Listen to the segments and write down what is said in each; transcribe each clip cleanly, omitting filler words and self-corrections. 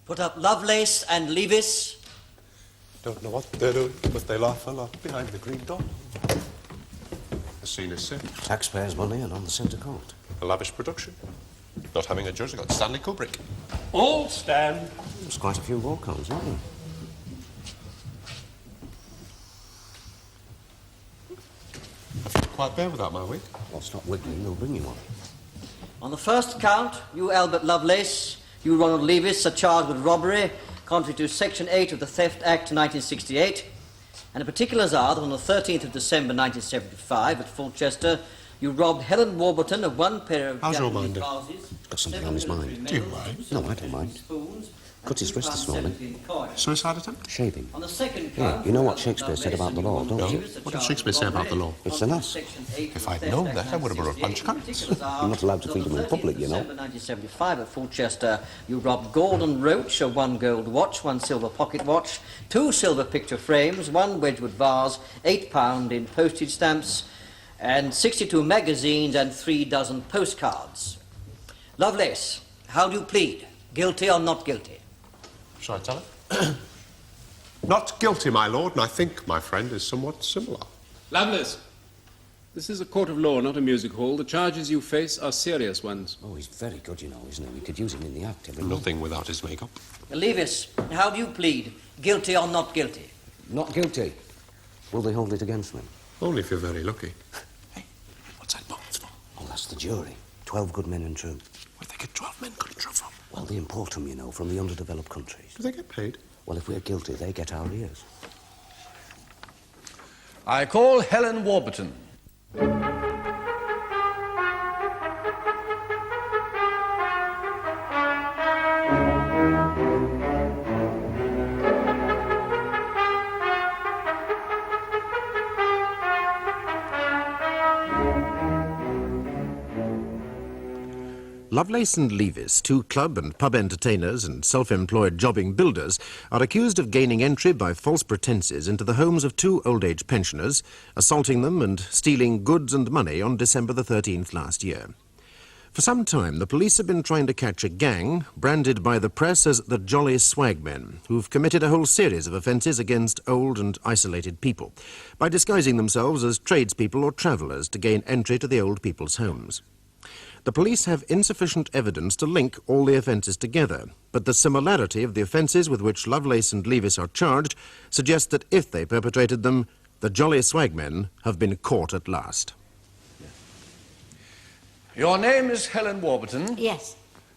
Put up Lovelace and Leavis. Don't know what they're doing, but they laugh a lot behind the green door. The scene is set. Taxpayers' money and on the centre court. A lavish production. Not having a judge, they got Stanley Kubrick. All stand. There's quite a few walk-ons, isn't there? I feel quite bare without my wig. Well, stop wiggling, they'll bring you one. On the first count, you, Albert Lovelace, you, Ronald Leavis, are charged with robbery, contrary to Section 8 of the Theft Act 1968. And the particulars are that on the 13th of December 1975 at Fulchester, you robbed Helen Warburton of one pair of How's your Japanese mind? vases. He's got something on his mind. Do you mind? No, I don't mind. Cut his wrist this morning. Suicide attempt? Shaving. On the second Yeah, count, you know what Shakespeare said about the law, don't you? What did Shakespeare say about the law? It's an ass. If I'd known that, I would have brought a bunch of cunts. You're not allowed to feed them in public, you know. December 1975 at Fulchester, you robbed Gordon Roach of one gold watch, one silver pocket watch, two silver picture frames, one Wedgwood vase, £8 in postage stamps, and 62 magazines and 3 dozen postcards. Lovelace, how do you plead? Guilty or not guilty? Shall I tell her? Not guilty, my lord, and I think my friend is somewhat similar. Lovelace, this is a court of law, not a music hall. The charges you face are serious ones. Oh, he's very good, you know, isn't he? We could use him in the act every Nothing without his makeup. Leavis, how do you plead? Guilty or not guilty? Not guilty. Will they hold it against me? Only if you're very lucky. Hey, what's that box for? Oh, that's the jury. 12 good men and true. Where'd they get 12 men good and true from? Well, they import them, you know, from the underdeveloped countries. Do they get paid? Well, if we're guilty, they get our ears. I call Helen Warburton. Lovelace and Leavis, two club and pub entertainers and self-employed jobbing builders, are accused of gaining entry by false pretences into the homes of two old-age pensioners, assaulting them and stealing goods and money on December the 13th last year. For some time, the police have been trying to catch a gang, branded by the press as the Jolly Swagmen, who've committed a whole series of offences against old and isolated people, by disguising themselves as tradespeople or travellers to gain entry to the old people's homes. The police have insufficient evidence to link all the offences together, but the similarity of the offences with which Lovelace and Leavis are charged suggests that if they perpetrated them, the Jolly Swagmen have been caught at last. Your name is Helen Warburton? Yes.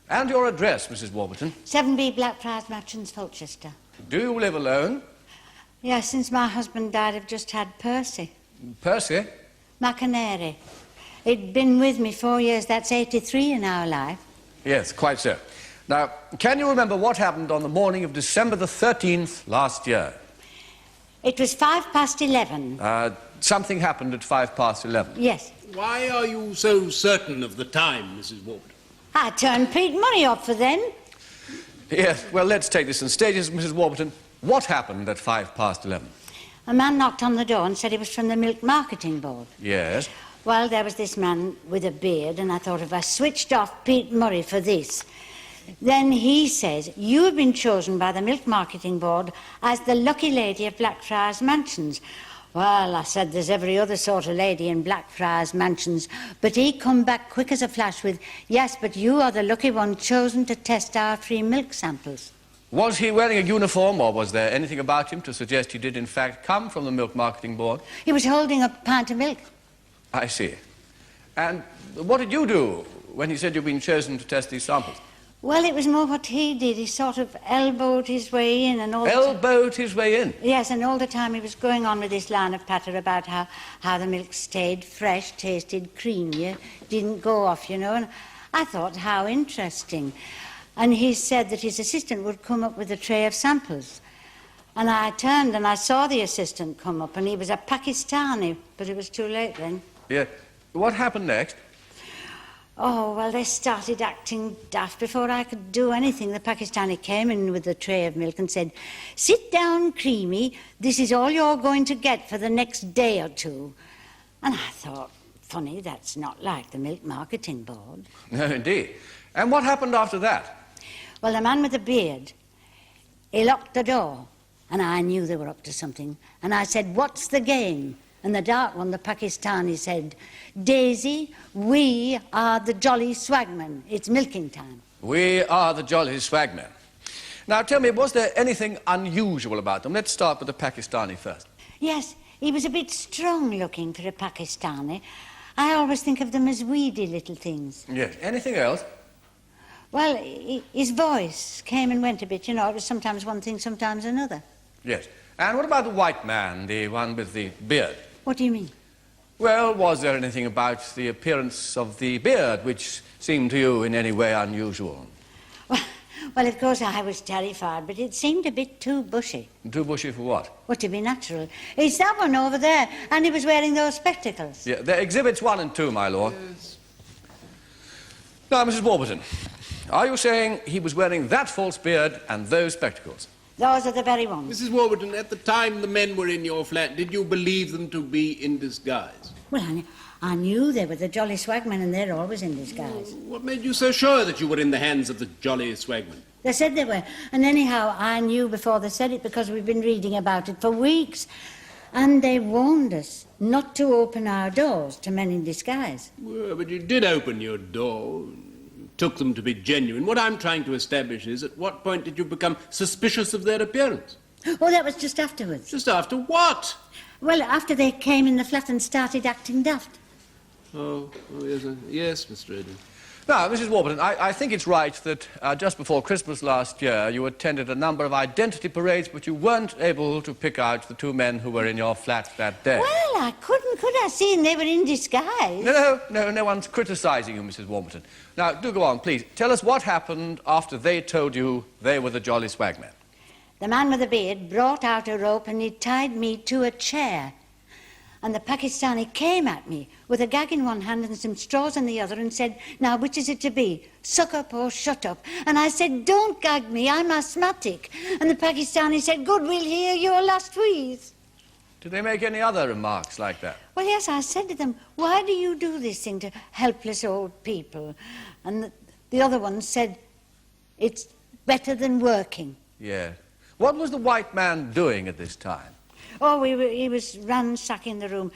And your address, Mrs. Warburton? 7B Blackfriars Mansions, Fulchester. Do you live alone? Yes, since my husband died, I've just had Percy. Percy? Macaneri. He'd been with me 4 years. That's 83 in our life. Yes, quite so. Now, can you remember what happened on the morning of December the 13th last year? It was 11:05. Something happened at 11:05. Yes. Why are you so certain of the time, Mrs. Warburton? I turned Pete money off for them. Yes, well, let's take this in stages, Mrs. Warburton. What happened at 11:05? A man knocked on the door and said he was from the Milk Marketing Board. Yes. Well, there was this man with a beard, and I thought if I switched off Pete Murray for this. Then he says, you have been chosen by the Milk Marketing Board as the lucky lady of Blackfriars Mansions. Well, I said, there's every other sort of lady in Blackfriars Mansions. But he come back quick as a flash with, yes, but you are the lucky one chosen to test our free milk samples. Was he wearing a uniform, or was there anything about him to suggest he did, in fact, come from the Milk Marketing Board? He was holding a pint of milk. I see. And what did you do when he said you'd been chosen to test these samples? Well, it was more what he did. He sort of elbowed his way in and all Elbowed his way in? Yes, and all the time he was going on with this line of patter about how the milk stayed fresh, tasted creamy, didn't go off, you know, and I thought, how interesting. And he said that his assistant would come up with a tray of samples. And I turned and I saw the assistant come up, and he was a Pakistani, but it was too late then. Yeah. What happened next? Oh, well, they started acting daft. Before I could do anything, the Pakistani came in with a tray of milk and said, sit down, Creamy, this is all you're going to get for the next day or two. And I thought, funny, that's not like the Milk Marketing Board. No, indeed. And what happened after that? Well, the man with the beard, he locked the door, and I knew they were up to something. And I said, "What's the game?" And the dark one, the Pakistani, said, "Daisy, we are the jolly swagmen. It's milking time." We are the jolly swagmen. Now, tell me, was there anything unusual about them? Let's start with the Pakistani first. Yes, he was a bit strong-looking for a Pakistani. I always think of them as weedy little things. Yes. Anything else? Well, his voice came and went a bit, you know. It was sometimes one thing, sometimes another. Yes. And what about the white man, the one with the beard? What do you mean? Well, was there anything about the appearance of the beard which seemed to you in any way unusual? Well, of course, I was terrified, but it seemed a bit too bushy. Too bushy for what? Well, to be natural. It's that one over there, and he was wearing those spectacles. Yeah, they're exhibits 1 and 2, my lord. Yes. Now, Mrs. Warburton, are you saying he was wearing that false beard and those spectacles? Those are the very ones. Mrs. Warburton, at the time the men were in your flat, did you believe them to be in disguise? Well, I knew they were the jolly swagmen, and they're always in disguise. What made you so sure that you were in the hands of the jolly swagmen? They said they were, and anyhow, I knew before they said it because we've been reading about it for weeks. And they warned us not to open our doors to men in disguise. Well, but you did open your door, took them to be genuine. What I'm trying to establish is, at what point did you become suspicious of their appearance? Oh, that was just afterwards. Just after what? Well, after they came in the flat and started acting daft. Oh yes, yes, Mr. Reginald. Now, Mrs. Warburton, I think it's right that just before Christmas last year you attended a number of identity parades, but you weren't able to pick out the 2 men who were in your flat that day. Well, I couldn't, could I? Seeing they were in disguise. No one's criticising you, Mrs. Warburton. Now, do go on, please. Tell us what happened after they told you they were the jolly swagmen. The man with the beard brought out a rope and he tied me to a chair. And the Pakistani came at me with a gag in one hand and some straws in the other and said, "Now, which is it to be, suck up or shut up?" And I said, "Don't gag me, I'm asthmatic." And the Pakistani said, "Good, we'll hear your last wheeze." Did they make any other remarks like that? Well, yes, I said to them, "Why do you do this thing to helpless old people?" And the other one said, "It's better than working." Yes. What was the white man doing at this time? Oh, he was ransacking the room,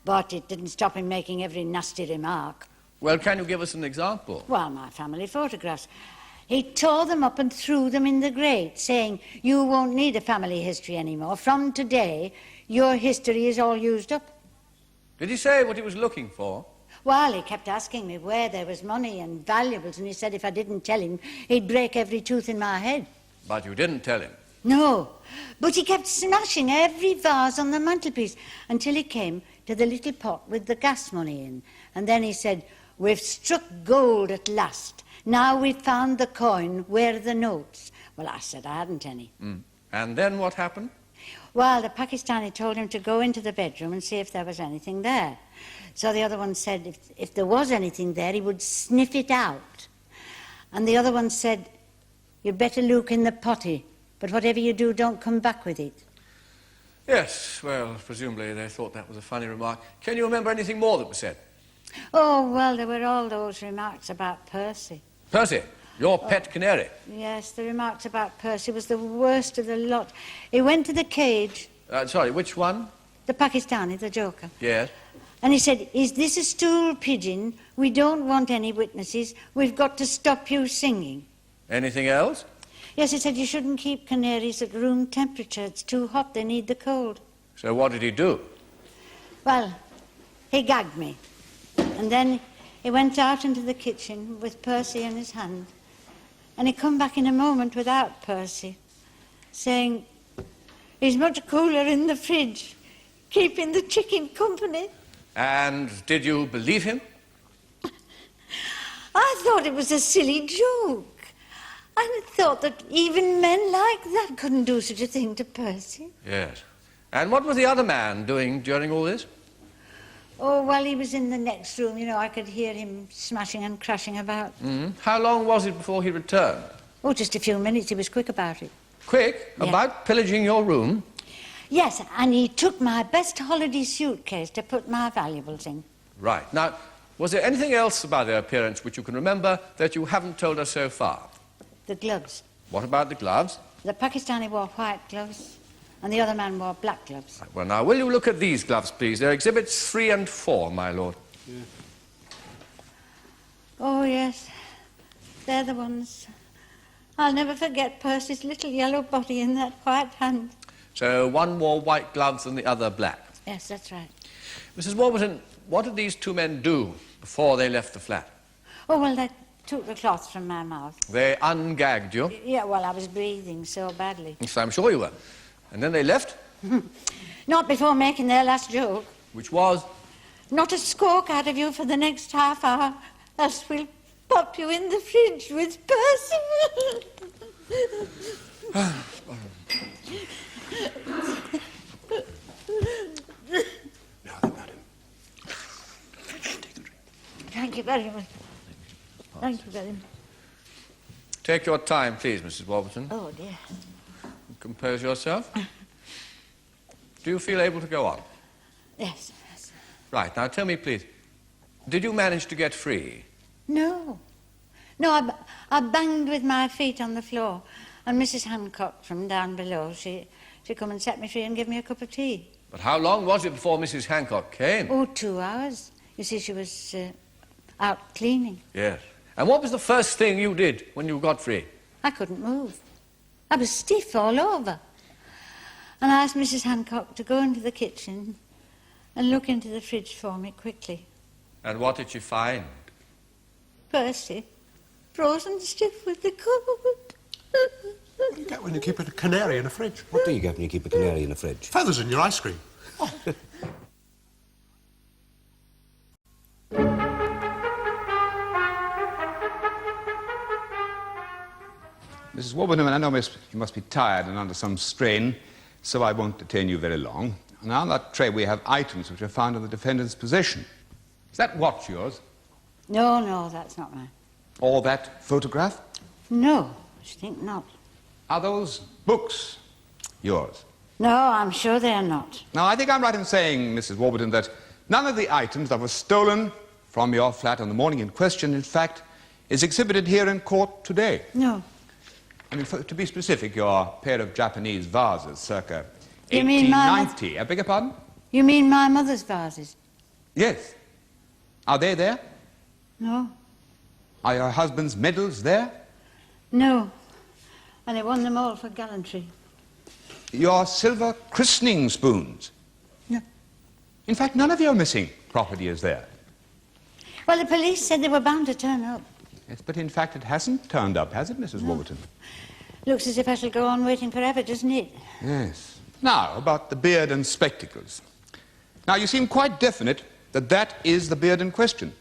but it didn't stop him making every nasty remark. Well, can you give us an example? Well, my family photographs. He tore them up and threw them in the grate, saying, "You won't need a family history anymore. From today, your history is all used up." Did he say what he was looking for? Well, he kept asking me where there was money and valuables, and he said if I didn't tell him, he'd break every tooth in my head. But you didn't tell him. No, but he kept smashing every vase on the mantelpiece until he came to the little pot with the gas money in. And then he said, "We've struck gold at last. Now we've found the coin. Where are the notes?" Well, I said I hadn't any. And then what happened? Well, the Pakistani told him to go into the bedroom and see if there was anything there. So the other one said if there was anything there, he would sniff it out. And the other one said, "You'd better look in the potty. But whatever you do, don't come back with it." Yes, well, presumably they thought that was a funny remark. Can you remember anything more that was said? Oh, well, there were all those remarks about Percy. Percy, your pet canary. Yes, the remarks about Percy was the worst of the lot. He went to the cage, Sorry, which one? the Pakistani, the joker, Yes. and he said, "Is this a stool pigeon? We don't want any witnesses. We've got to stop you singing." Anything else? Yes, he said you shouldn't keep canaries at room temperature. It's too hot. They need the cold. So what did he do? Well, he gagged me. And then he went out into the kitchen with Percy in his hand. And he come back in a moment without Percy, saying, "He's much cooler in the fridge, keeping the chicken company." And did you believe him? I thought it was a silly joke. I thought that even men like that couldn't do such a thing to Percy. Yes. And what was the other man doing during all this? Oh, well, he was in the next room. You know, I could hear him smashing and crashing about. How long was it before he returned? Oh, just a few minutes. He was quick about it. Quick? Yeah. About pillaging your room? Yes, and he took my best holiday suitcase to put my valuables in. Right. Now, was there anything else about their appearance which you can remember that you haven't told us so far? The gloves. What about the gloves? The Pakistani wore white gloves, and the other man wore black gloves. Well, now, will you look at these gloves, please? They're exhibits 3 and 4, my lord. Yeah. Oh, yes. They're the ones. I'll never forget Percy's little yellow body in that white hand. So one wore white gloves and the other black. Yes, that's right. Mrs. Warburton, what did these two men do before they left the flat? Oh, well, they took the cloth from my mouth. They ungagged you? Yeah, well, I was breathing so badly. Yes, I'm sure you were. And then they left? Not before making their last joke. Which was? Not a squawk out of you for the next half hour, else we'll pop you in the fridge with Percy. Thank you very much. Thank you very much. Take your time, please, Mrs. Warburton. Oh, dear. Compose yourself. Do you feel able to go on? Yes, yes. Right, now tell me, please, did you manage to get free? No. No, I banged with my feet on the floor, and Mrs. Hancock from down below, she come and set me free and give me a cup of tea. But how long was it before Mrs. Hancock came? Oh, 2 hours. You see, she was out cleaning. Yes. And what was the first thing you did when you got free? I couldn't move. I was stiff all over. And I asked Mrs. Hancock to go into the kitchen and look into the fridge for me quickly. And what did you find? Percy, frozen stiff with the cold. What do you get when you keep a canary in a fridge? What do you get when you keep a canary in a fridge? Feathers in your ice cream. Mrs. Warburton, I know you must be tired and under some strain, so I won't detain you very long. Now, on that tray we have items which are found in the defendant's possession. Is that watch yours? No, that's not mine. Or that photograph? No, I think not. Are those books yours? No, I'm sure they're not. Now, I think I'm right in saying, Mrs. Warburton, that none of the items that were stolen from your flat on the morning in question, in fact, is exhibited here in court today. No. I mean, to be specific, your pair of Japanese vases, circa You mean my 1890. I beg your pardon? You mean my mother's vases? Yes. Are they there? No. Are your husband's medals there? No. And they won them all for gallantry. Your silver christening spoons? No. In fact, none of your missing property is there. Well, the police said they were bound to turn up. Yes, but in fact it hasn't turned up, has it, Mrs. Warburton? Looks as if I shall go on waiting forever, doesn't it? Yes. Now, about the beard and spectacles. Now, you seem quite definite that that is the beard in question.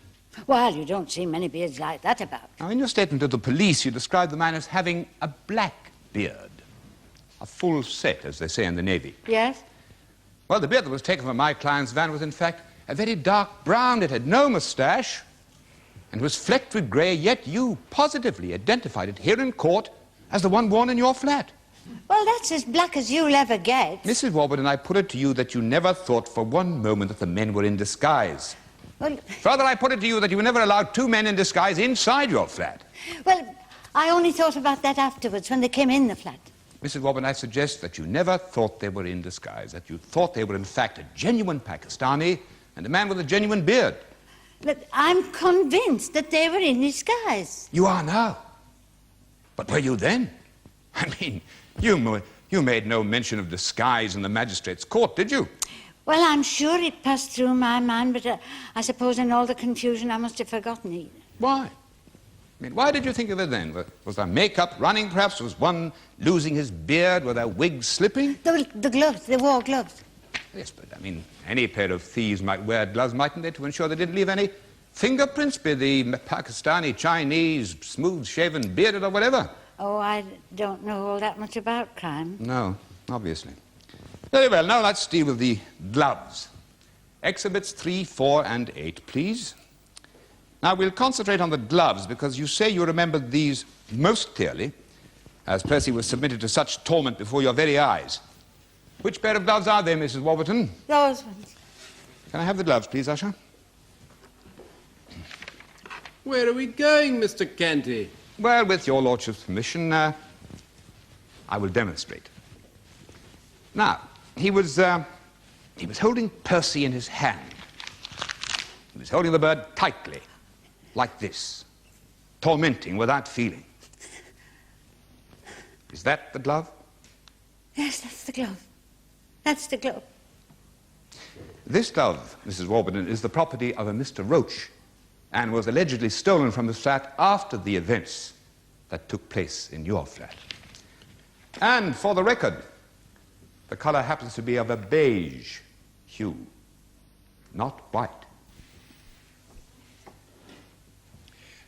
Well, you don't see many beards like that about. Now, in your statement to the police, you described the man as having a black beard. A full set, as they say in the Navy. Yes? Well, the beard that was taken from my client's van was, in fact, a very dark brown. It had no moustache and was flecked with grey, yet you positively identified it here in court as the one worn in your flat. Well, that's as black as you'll ever get. Mrs. Warburton, I put it to you that you never thought for one moment that the men were in disguise. Well, Further, I put it to you that you never allowed two men in disguise inside your flat. well, I only thought about that afterwards, when they came in the flat. Mrs. Warburton, I suggest that you never thought they were in disguise, that you thought they were, in fact, a genuine Pakistani and a man with a genuine beard. But I'm convinced that they were in disguise. You are now. But were you then? I mean, you made no mention of disguise in the magistrate's court, did you? Well, I'm sure it passed through my mind, but I suppose in all the confusion I must have forgotten it. Why? I mean, why did you think of it then? Was there makeup running, perhaps? Was one losing his beard? Were their wigs slipping? The gloves, they wore gloves. Yes, but, I mean, any pair of thieves might wear gloves, mightn't they, to ensure they didn't leave any fingerprints, be the Pakistani, Chinese, smooth-shaven, bearded, or whatever? Oh, I don't know all that much about crime. No, obviously. Very well, now let's deal with the gloves. Exhibits 3, 4, and 8, please. Now, we'll concentrate on the gloves, because you say you remembered these most clearly, as Percy was submitted to such torment before your very eyes. Which pair of gloves are they, Mrs. Warburton? Those ones. Can I have the gloves, please, Usher? Where are we going, Mr. Canty? Well, with your lordship's permission, I will demonstrate. Now, he was holding Percy in his hand. He was holding the bird tightly, like this, tormenting without feeling. Is that the glove? Yes, that's the glove. That's the glove. This glove, Mrs. Warburton, is the property of a Mr. Roach and was allegedly stolen from his flat after the events that took place in your flat. And for the record, the color happens to be of a beige hue, not white.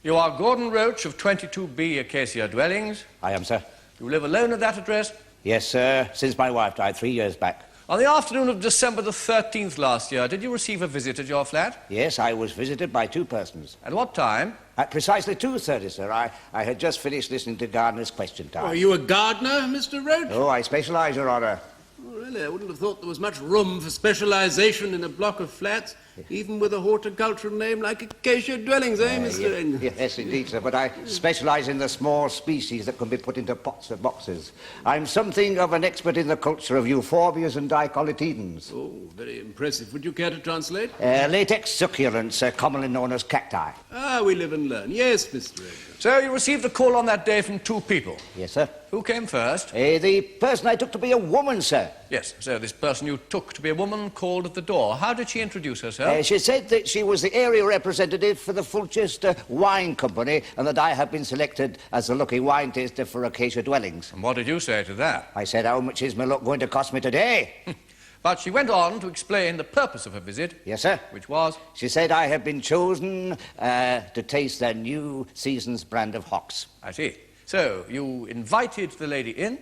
You are Gordon Roach of 22B Acacia Dwellings. I am, sir. You live alone at that address? Yes, sir, since my wife died 3 years back. On the afternoon of December the 13th last year, did you receive a visit at your flat? Yes, I was visited by 2 persons. At what time? At precisely 2:30, sir. I had just finished listening to Gardner's question time. Are you a gardener, Mr. Roach? Oh, I specialise, Your Honour. Oh, really, I wouldn't have thought there was much room for specialisation in a block of flats, even with a horticultural name like Acacia Dwellings, Mr. N? Yes, indeed, sir, but I specialise in the small species that can be put into pots or boxes. I'm something of an expert in the culture of euphorbias and dicotyledons. Oh, very impressive. Would you care to translate? Latex succulents, commonly known as cacti. Ah, we live and learn. Yes, Mr. Roach. So you received a call on that day from 2 people. Yes, sir. Who came first? The person I took to be a woman, sir. Yes, so this person you took to be a woman called at the door. How did she introduce herself? She said that she was the area representative for the Fulchester Wine Company and that I had been selected as the lucky wine taster for Acacia Dwellings. And what did you say to that? I said, how much is my luck going to cost me today? But she went on to explain the purpose of her visit. Yes, sir. Which was? She said I had been chosen to taste their new season's brand of hocks. I see. So, you invited the lady in?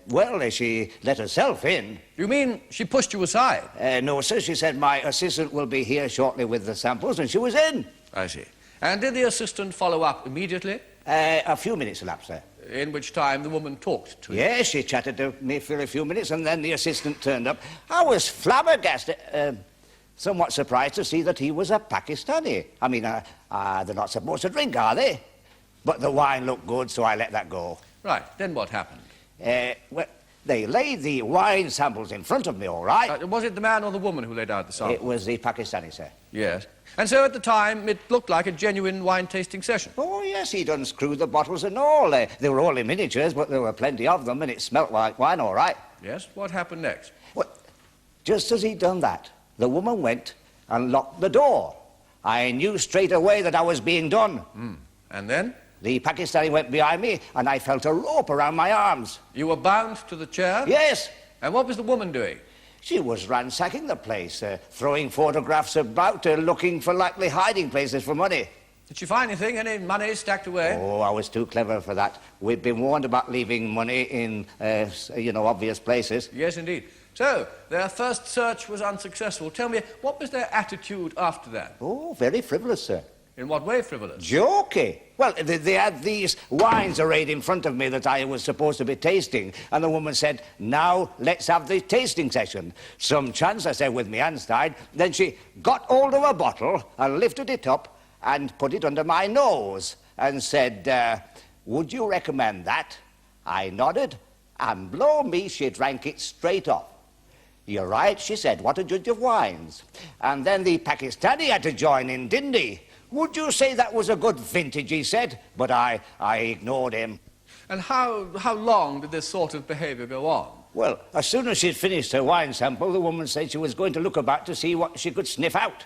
Well, she let herself in. You mean she pushed you aside? No, sir. She said my assistant will be here shortly with the samples, and she was in. I see. And did the assistant follow up immediately? A few minutes elapsed, sir. In which time the woman talked to you? Yes, she chatted to me for a few minutes, and then the assistant turned up. I was flabbergasted, somewhat surprised to see that he was a Pakistani. I mean, they're not supposed to drink, are they? But the wine looked good, so I let that go. Right, then what happened? Well, they laid the wine samples in front of me, all right. Was it the man or the woman who laid out the samples? It was the Pakistani, sir. Yes. And so at the time, it looked like a genuine wine-tasting session? Oh, yes, he'd unscrewed the bottles and all. They were only miniatures, but there were plenty of them, and it smelt like wine, all right. Yes, what happened next? Well, just as he'd done that, the woman went and locked the door. I knew straight away that I was being done. And then? The Pakistani went behind me, and I felt a rope around my arms. You were bound to the chair? Yes. And what was the woman doing? She was ransacking the place, throwing photographs about, looking for likely hiding places for money. Did she find anything? Any money stacked away? Oh, I was too clever for that. We'd been warned about leaving money in, obvious places. Yes, indeed. So, their first search was unsuccessful. Tell me, what was their attitude after that? Oh, very frivolous, sir. In what way frivolous? Jokey. Well, they had these wines arrayed in front of me that I was supposed to be tasting, and the woman said, now let's have the tasting session. Some chance, I said, with my hands tied. Then she got hold of a bottle and lifted it up and put it under my nose and said, would you recommend that? I nodded, and blow me, she drank it straight off. You're right, she said, what a judge of wines. And then the Pakistani had to join in, didn't he? Would you say that was a good vintage, he said, but I ignored him. And how long did this sort of behaviour go on? Well, as soon as she'd finished her wine sample, the woman said she was going to look about to see what she could sniff out.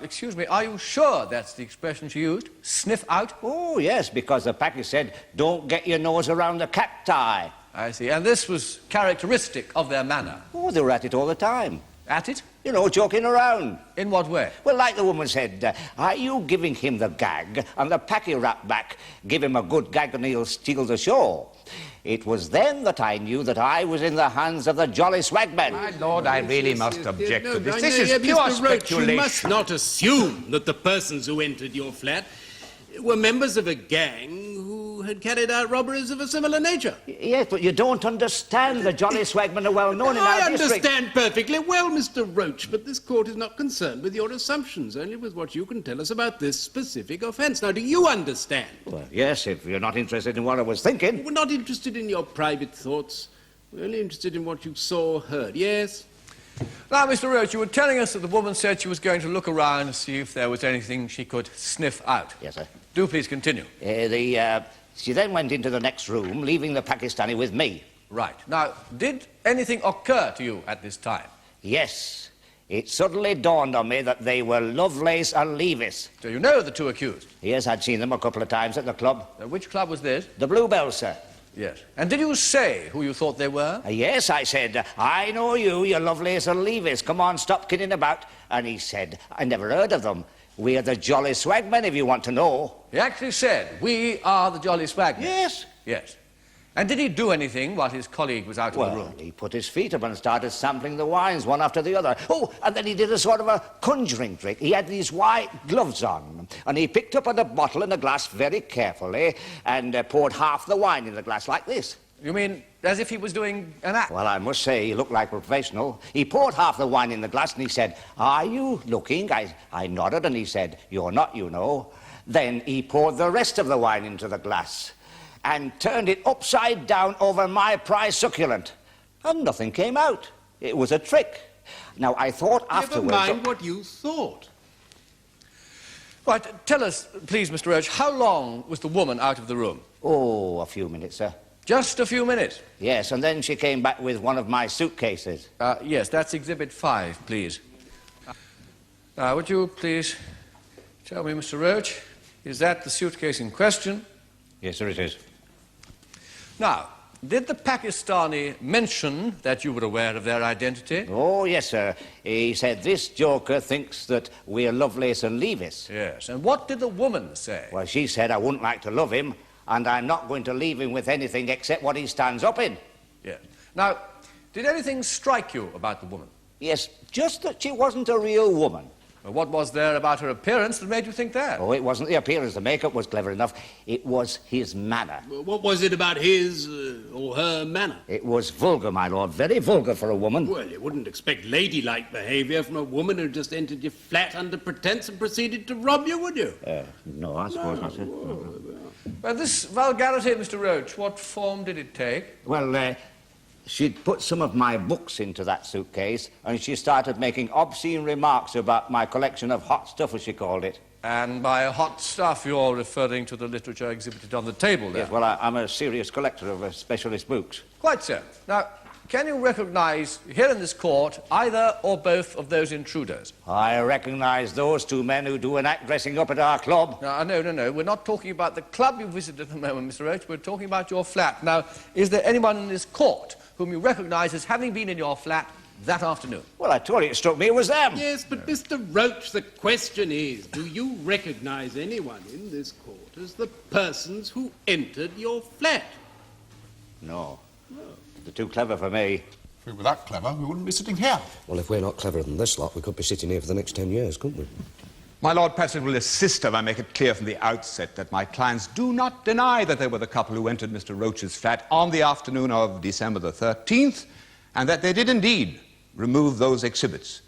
Excuse me, are you sure that's the expression she used? Sniff out? Oh, yes, because the package said, don't get your nose around the cacti. I see, and this was characteristic of their manner? Oh, they were at it all the time. At it? You know, joking around. In what way? Well, like the woman said, are you giving him the gag? And the packy rapped back, give him a good gag and he'll steal the show. It was then that I knew that I was in the hands of the jolly Swagmen. My lord, I really must object to this. No, This is pure Mr. Roach, speculation. you must not assume that the persons who entered your flat were members of a gang who had carried out robberies of a similar nature. Yes, but you don't understand. The Jolly Swagmen are well known in our I district. understand perfectly well, Mr. Roach, but this court is not concerned with your assumptions, only with what you can tell us about this specific offence. Now, do you understand? Well, yes, if you're not interested in what I was thinking. We're not interested in your private thoughts. We're only interested in what you saw or heard, yes? Now, Mr. Roach, you were telling us that the woman said she was going to look around to see if there was anything she could sniff out. Yes, sir. Do please continue. She then went into the next room, leaving the Pakistani with me. Right. Now, did anything occur to you at this time? Yes. It suddenly dawned on me that they were Lovelace and Leavis. Do you know the two accused? Yes, I'd seen them a couple of times at the club. Which club was this? The Bluebell, sir. Yes. And did you say who you thought they were? Yes, I said, I know you're Lovelace and Leavis. Come on, stop kidding about. And he said, I never heard of them. We're the Jolly Swagmen, if you want to know. He actually said, we are the Jolly Swagmen. Yes. Yes. And did he do anything while his colleague was out of the room? He put his feet up and started sampling the wines one after the other. Oh, and then he did a sort of a conjuring trick. He had these white gloves on, and he picked up a bottle and a glass very carefully and poured half the wine in the glass like this. You mean as if he was doing an act? Well, I must say, he looked like a professional. He poured half the wine in the glass and he said, are you looking? I nodded and he said, you're not, you know. Then he poured the rest of the wine into the glass and turned it upside down over my prize succulent. And nothing came out. It was a trick. Now, I thought afterwards... Never mind what you thought. Right, tell us, please, Mr. Roach, how long was the woman out of the room? Oh, a few minutes, sir. Just a few minutes? Yes, and then she came back with one of my suitcases. Yes, that's Exhibit 5, please. Would you please tell me, Mr. Roach, is that the suitcase in question? Yes, sir, it is. Now, did the Pakistani mention that you were aware of their identity? Oh, yes, sir. He said, this joker thinks that we're Lovelace and Leavis. Yes, and what did the woman say? Well, she said, I wouldn't like to love him, and I'm not going to leave him with anything except what he stands up in. Yes. Now, did anything strike you about the woman? Yes, just that she wasn't a real woman. Well, what was there about her appearance that made you think that? Oh, it wasn't the appearance. The makeup was clever enough. It was his manner. What was it about his or her manner? It was vulgar, my lord. Very vulgar for a woman. Well, you wouldn't expect ladylike behaviour from a woman who just entered your flat under pretence and proceeded to rob you, would you? No, I suppose not, sir. Well, this vulgarity, Mr. Roach, what form did it take? Well, she'd put some of my books into that suitcase, and she started making obscene remarks about my collection of hot stuff, as she called it. And by hot stuff, you're referring to the literature exhibited on the table there? Yes, well, I'm a serious collector of specialist books. Quite so. Now, can you recognise, here in this court, either or both of those intruders? I recognise those two men who do an act dressing up at our club. No. We're not talking about the club you visited at the moment, Mr. Roach. We're talking about your flat. Now, is there anyone in this court whom you recognise as having been in your flat that afternoon? Well, I told you it struck me it was them. Yes, but Mr. Roach, the question is, do you recognise anyone in this court as the persons who entered your flat? No. They're too clever for me. If we were that clever, we wouldn't be sitting here. Well, if we're not cleverer than this lot, we could be sitting here for the next 10 years, couldn't we? My Lord President will assist if I make it clear from the outset that my clients do not deny that they were the couple who entered Mr. Roach's flat on the afternoon of December the 13th, and that they did indeed remove those exhibits.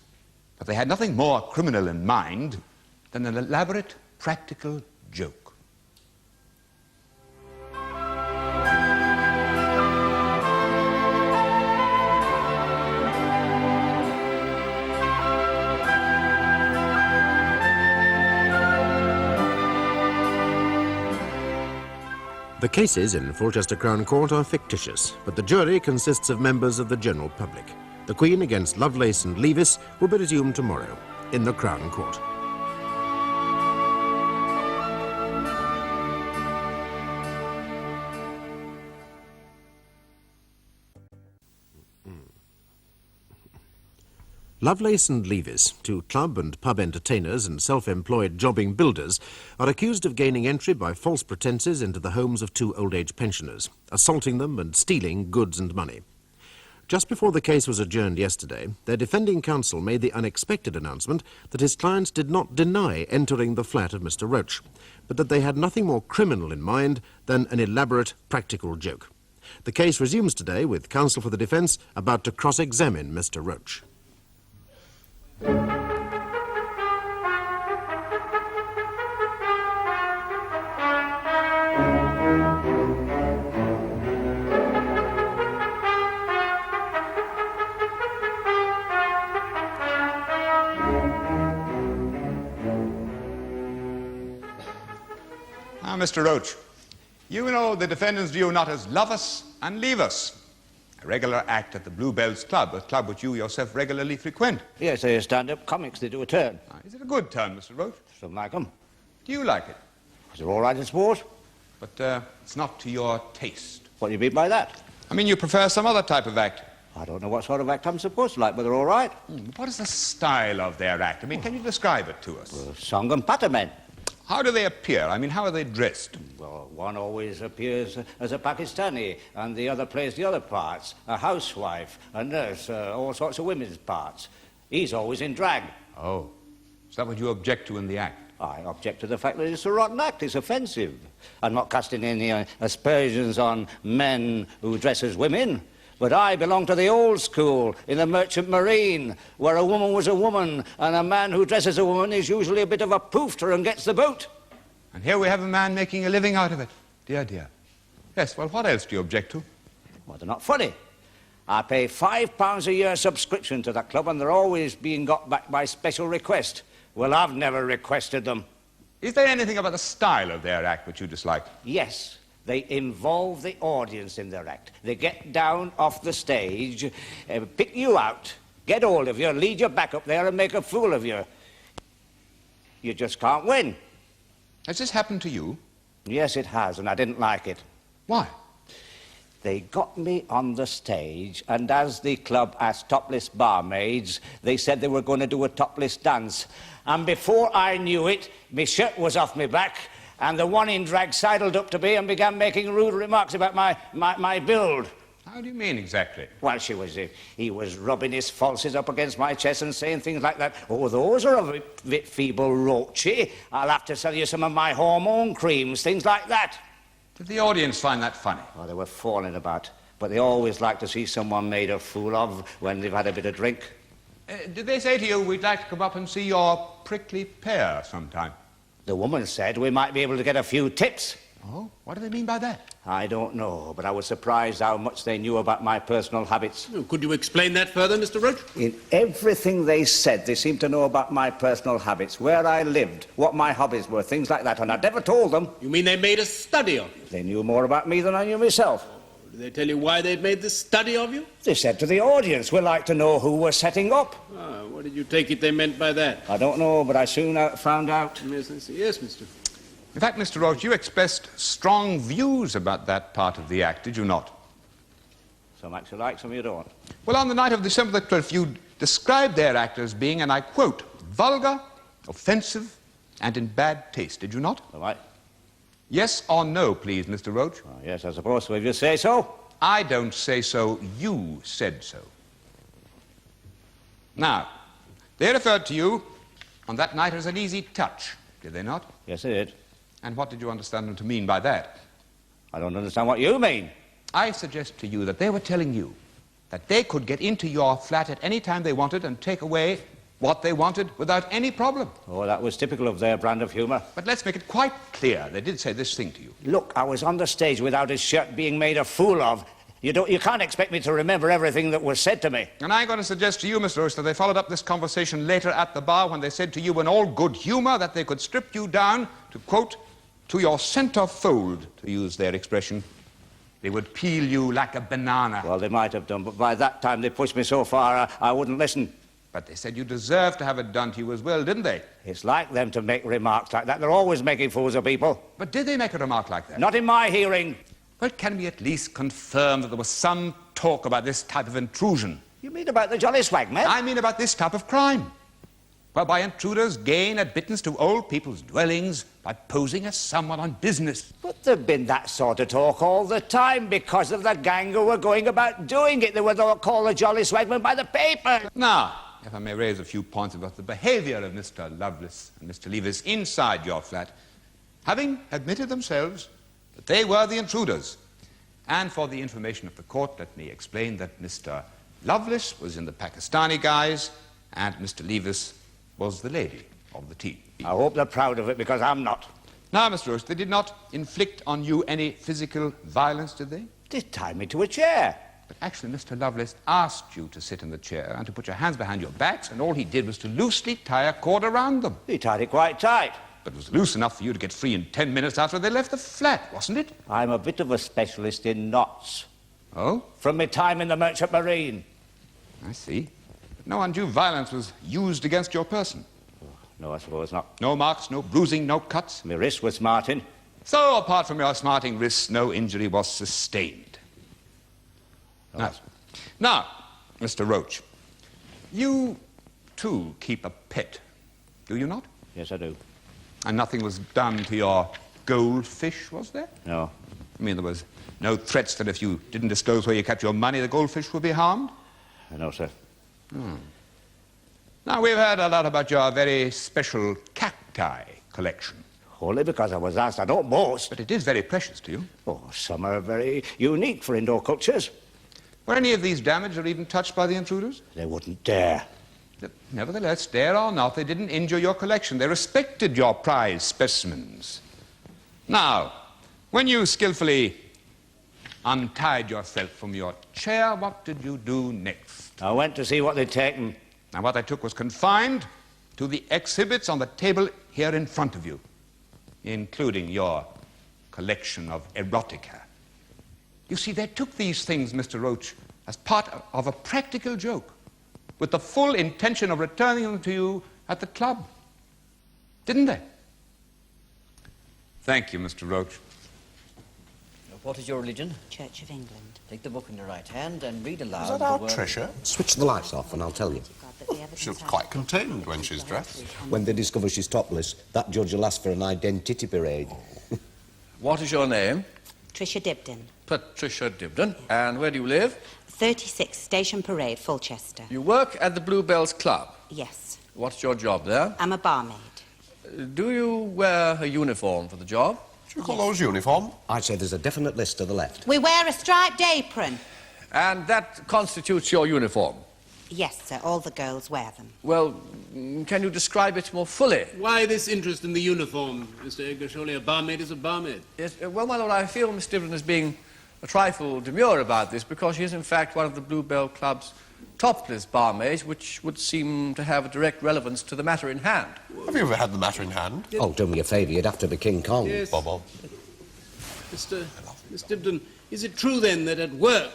But they had nothing more criminal in mind than an elaborate, practical joke. The cases in Fulchester Crown Court are fictitious, but the jury consists of members of the general public. The Queen against Lovelace and Leavis will be resumed tomorrow in the Crown Court. Lovelace and Leavis, two club and pub entertainers and self-employed jobbing builders, are accused of gaining entry by false pretences into the homes of two old-age pensioners, assaulting them and stealing goods and money. Just before the case was adjourned yesterday, their defending counsel made the unexpected announcement that his clients did not deny entering the flat of Mr. Roach, but that they had nothing more criminal in mind than an elaborate practical joke. The case resumes today with counsel for the defence about to cross-examine Mr. Roach. Now, Mr. Roach, you know the defendant's view not as Lovelace and Leavis, a regular act at the Bluebells Club, a club which you yourself regularly frequent. Yes, they stand-up comics. They do a turn. Is it a good turn, Mr. Roach? Some like them. Do you like it? Is it all right, I suppose? But it's not to your taste. What do you mean by that? I mean, you prefer some other type of act. I don't know what sort of act I'm supposed to like, but they're all right. What is the style of their act? I mean, can you describe it to us? Song and patter men. How do they appear? I mean, how are they dressed? Well, one always appears as a Pakistani, and the other plays the other parts. A housewife, a nurse, all sorts of women's parts. He's always in drag. Oh. Is that what you object to in the act? I object to the fact that it's a rotten act. It's offensive. I'm not casting any aspersions on men who dress as women. But I belong to the old school in the Merchant Marine, where a woman was a woman, and a man who dresses a woman is usually a bit of a poofter and gets the boot. And here we have a man making a living out of it. Dear, dear. Yes, well, what else do you object to? Well, they're not funny. I pay £5 a year subscription to that club, and they're always being got back by special request. Well, I've never requested them. Is there anything about the style of their act which you dislike? Yes. They involve the audience in their act. They get down off the stage, pick you out, get hold of you, lead you back up there and make a fool of you. You just can't win. Has this happened to you? Yes, it has, and I didn't like it. Why? They got me on the stage, and as the club asked topless barmaids, they said they were going to do a topless dance. And before I knew it, my shirt was off my back, and the one in drag sidled up to me and began making rude remarks about my build. How do you mean exactly? Well, he was rubbing his falsies up against my chest and saying things like that. Oh, those are a bit feeble, Roachy. I'll have to sell you some of my hormone creams, things like that. Did the audience find that funny? Oh, they were falling about. But they always like to see someone made a fool of when they've had a bit of drink. Did they say to you, we'd like to come up and see your prickly pear sometime? The woman said we might be able to get a few tips. Oh, what do they mean by that? I don't know, but I was surprised how much they knew about my personal habits. Oh, could you explain that further, Mr. Roach? In everything they said, they seemed to know about my personal habits, where I lived, what my hobbies were, things like that, and I never told them. You mean they made a study of you? They knew more about me than I knew myself. Did they tell you why they'd made this study of you? They said to the audience, we'd like to know who we're setting up. Ah, what did you take it they meant by that? I don't know, but I soon found out. Yes, I see. Yes, Mr. In fact, Mr. Roach, you expressed strong views about that part of the act, did you not? Some acts you like, some you don't. Well, on the night of December the 12th, you described their act as being, and I quote, vulgar, offensive, and in bad taste, did you not? All right. Yes or no, please, Mr. Roach? Oh, yes, I suppose so, if you say so. I don't say so, you said so. Now, they referred to you on that night as an easy touch, did they not? Yes, I did. And what did you understand them to mean by that? I don't understand what you mean. I suggest to you that they were telling you that they could get into your flat at any time they wanted and take away what they wanted without any problem. Oh, that was typical of their brand of humour. But let's make it quite clear, they did say this thing to you. Look, I was on the stage without his shirt being made a fool of. You can't expect me to remember everything that was said to me. And I'm going to suggest to you, Mr. Roach, that they followed up this conversation later at the bar when they said to you in all good humour that they could strip you down to, quote, to your centre fold, to use their expression. They would peel you like a banana. Well, they might have done, but by that time they pushed me so far I wouldn't listen. But they said you deserved to have it done to you as well, didn't they? It's like them to make remarks like that. They're always making fools of people. But did they make a remark like that? Not in my hearing. Well, can we at least confirm that there was some talk about this type of intrusion? You mean about the Jolly Swagmen? I mean about this type of crime. whereby intruders gain admittance to old people's dwellings by posing as someone on business. But there'd been that sort of talk all the time because of the gang who were going about doing it. They were called the Jolly Swagmen by the paper. Now, if I may raise a few points about the behaviour of Mr. Lovelace and Mr. Leavis inside your flat, having admitted themselves that they were the intruders. And for the information of the court, let me explain that Mr. Lovelace was in the Pakistani guise and Mr. Leavis was the lady of the team. I hope they're proud of it, because I'm not. Now, Mr. Roach, they did not inflict on you any physical violence, did they? They tied me to a chair. But actually, Mr. Lovelace asked you to sit in the chair and to put your hands behind your backs, and all he did was to loosely tie a cord around them. He tied it quite tight. But it was loose enough for you to get free in 10 minutes after they left the flat, wasn't it? I'm a bit of a specialist in knots. Oh? From my time in the Merchant Marine. I see. But no undue violence was used against your person. No, I suppose not. No marks, no bruising, no cuts. My wrist was smarting. So, apart from your smarting wrists, no injury was sustained. Now, Mr. Roach, you, too, keep a pet, do you not? Yes, I do. And nothing was done to your goldfish, was there? No. I mean, there was no threats that if you didn't disclose where you kept your money, the goldfish would be harmed? No, sir. Now, we've heard a lot about your very special cacti collection. Only because I was asked. I don't boast. But it is very precious to you. Oh, some are very unique for indoor cultures. Were any of these damaged or even touched by the intruders? They wouldn't dare. Nevertheless, dare or not, they didn't injure your collection. They respected your prize specimens. Now, when you skillfully untied yourself from your chair, what did you do next? I went to see what they'd taken. Now, what I took was confined to the exhibits on the table here in front of you, including your collection of erotica. You see, they took these things, Mr. Roach, as part of a practical joke, with the full intention of returning them to you at the club. Didn't they? Thank you, Mr. Roach. What is your religion? Church of England. Take the book in your right hand and read aloud. Is that our Tricia? Switch the lights off and I'll tell you. She looks quite contained when she's dressed. When they discover she's topless, that judge will ask for an identity parade. What is your name? Tricia Dibdin. Patricia Dibdin. And where do you live? 36 Station Parade, Fulchester. You work at the Bluebells Club. Yes. What's your job there? I'm a barmaid. Do you wear a uniform for the job? Do you call those uniform? I'd say there's a definite list to the left. We wear a striped apron. And that constitutes your uniform? Yes, sir. All the girls wear them. Well, can you describe it more fully? Why this interest in the uniform, Mr. Edgar? Surely a barmaid is a barmaid. Yes, well, my lord, I feel Miss Dibdin is being a trifle demure about this because she is, in fact, one of the Bluebell Club's topless barmaids, which would seem to have a direct relevance to the matter in hand. Have you ever had the matter in hand? Oh, do me a favour, you'd have to be King Kong. Yes. Bob. Miss Dibdin, is it true, then, that at work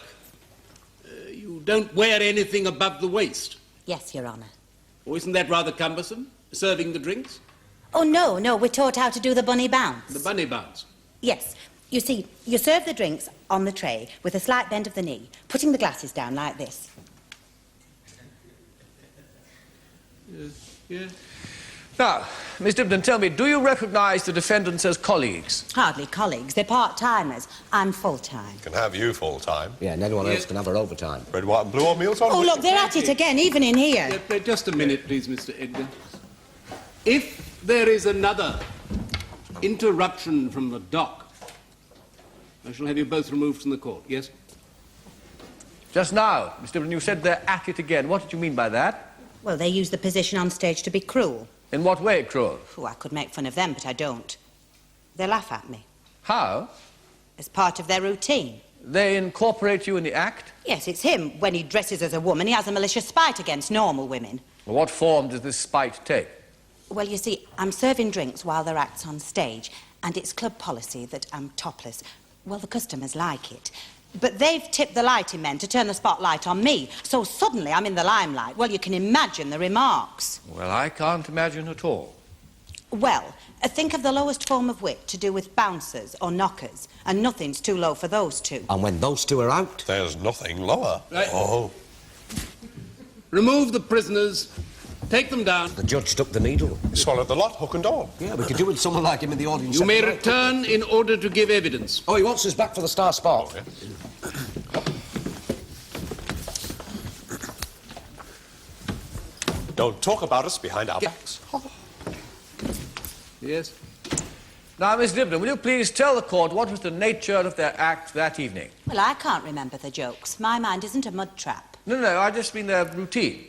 you don't wear anything above the waist? Yes, Your Honour. Or isn't that rather cumbersome, serving the drinks? Oh, no, we're taught how to do the bunny bounce. The bunny bounce? Yes. You see, you serve the drinks on the tray with a slight bend of the knee, putting the glasses down like this. Yes. Now, Miss Dibdin, tell me, do you recognise the defendants as colleagues? Hardly colleagues. They're part-timers. I'm full-time. Can have you full-time. Yeah, and anyone else can have her overtime. Red, white and blue or meals on? Oh, look, they're at it again, even in here. Just a minute, please, Mr. Edgar. If there is another interruption from the dock, I shall have you both removed from the court, yes? Just now, Miss Dibdin, you said they're at it again. What did you mean by that? Well, they use the position on stage to be cruel. In what way, cruel? Oh, I could make fun of them, but I don't. They laugh at me. How? As part of their routine. They incorporate you in the act? Yes, it's him. When he dresses as a woman, he has a malicious spite against normal women. Well, what form does this spite take? Well, you see, I'm serving drinks while their act's on stage, and it's club policy that I'm topless. Well, the customers like it. But they've tipped the lighting men to turn the spotlight on me, so suddenly I'm in the limelight. Well, you can imagine the remarks. Well, I can't imagine at all. Well, think of the lowest form of wit to do with bouncers or knockers, and nothing's too low for those two. And when those two are out... There's nothing lower. Right. Oh. Remove the prisoners Take them down. The judge stuck the needle. He swallowed the lot, hook and all. Yeah, we could do with someone like him in the audience. You may return in order to give evidence. Oh, he wants us back for the Star Sport. Don't talk about us behind our backs. Yes? Now, Miss Dibden, will you please tell the court what was the nature of their act that evening? Well, I can't remember the jokes. My mind isn't a mud trap. No, I just mean their routine.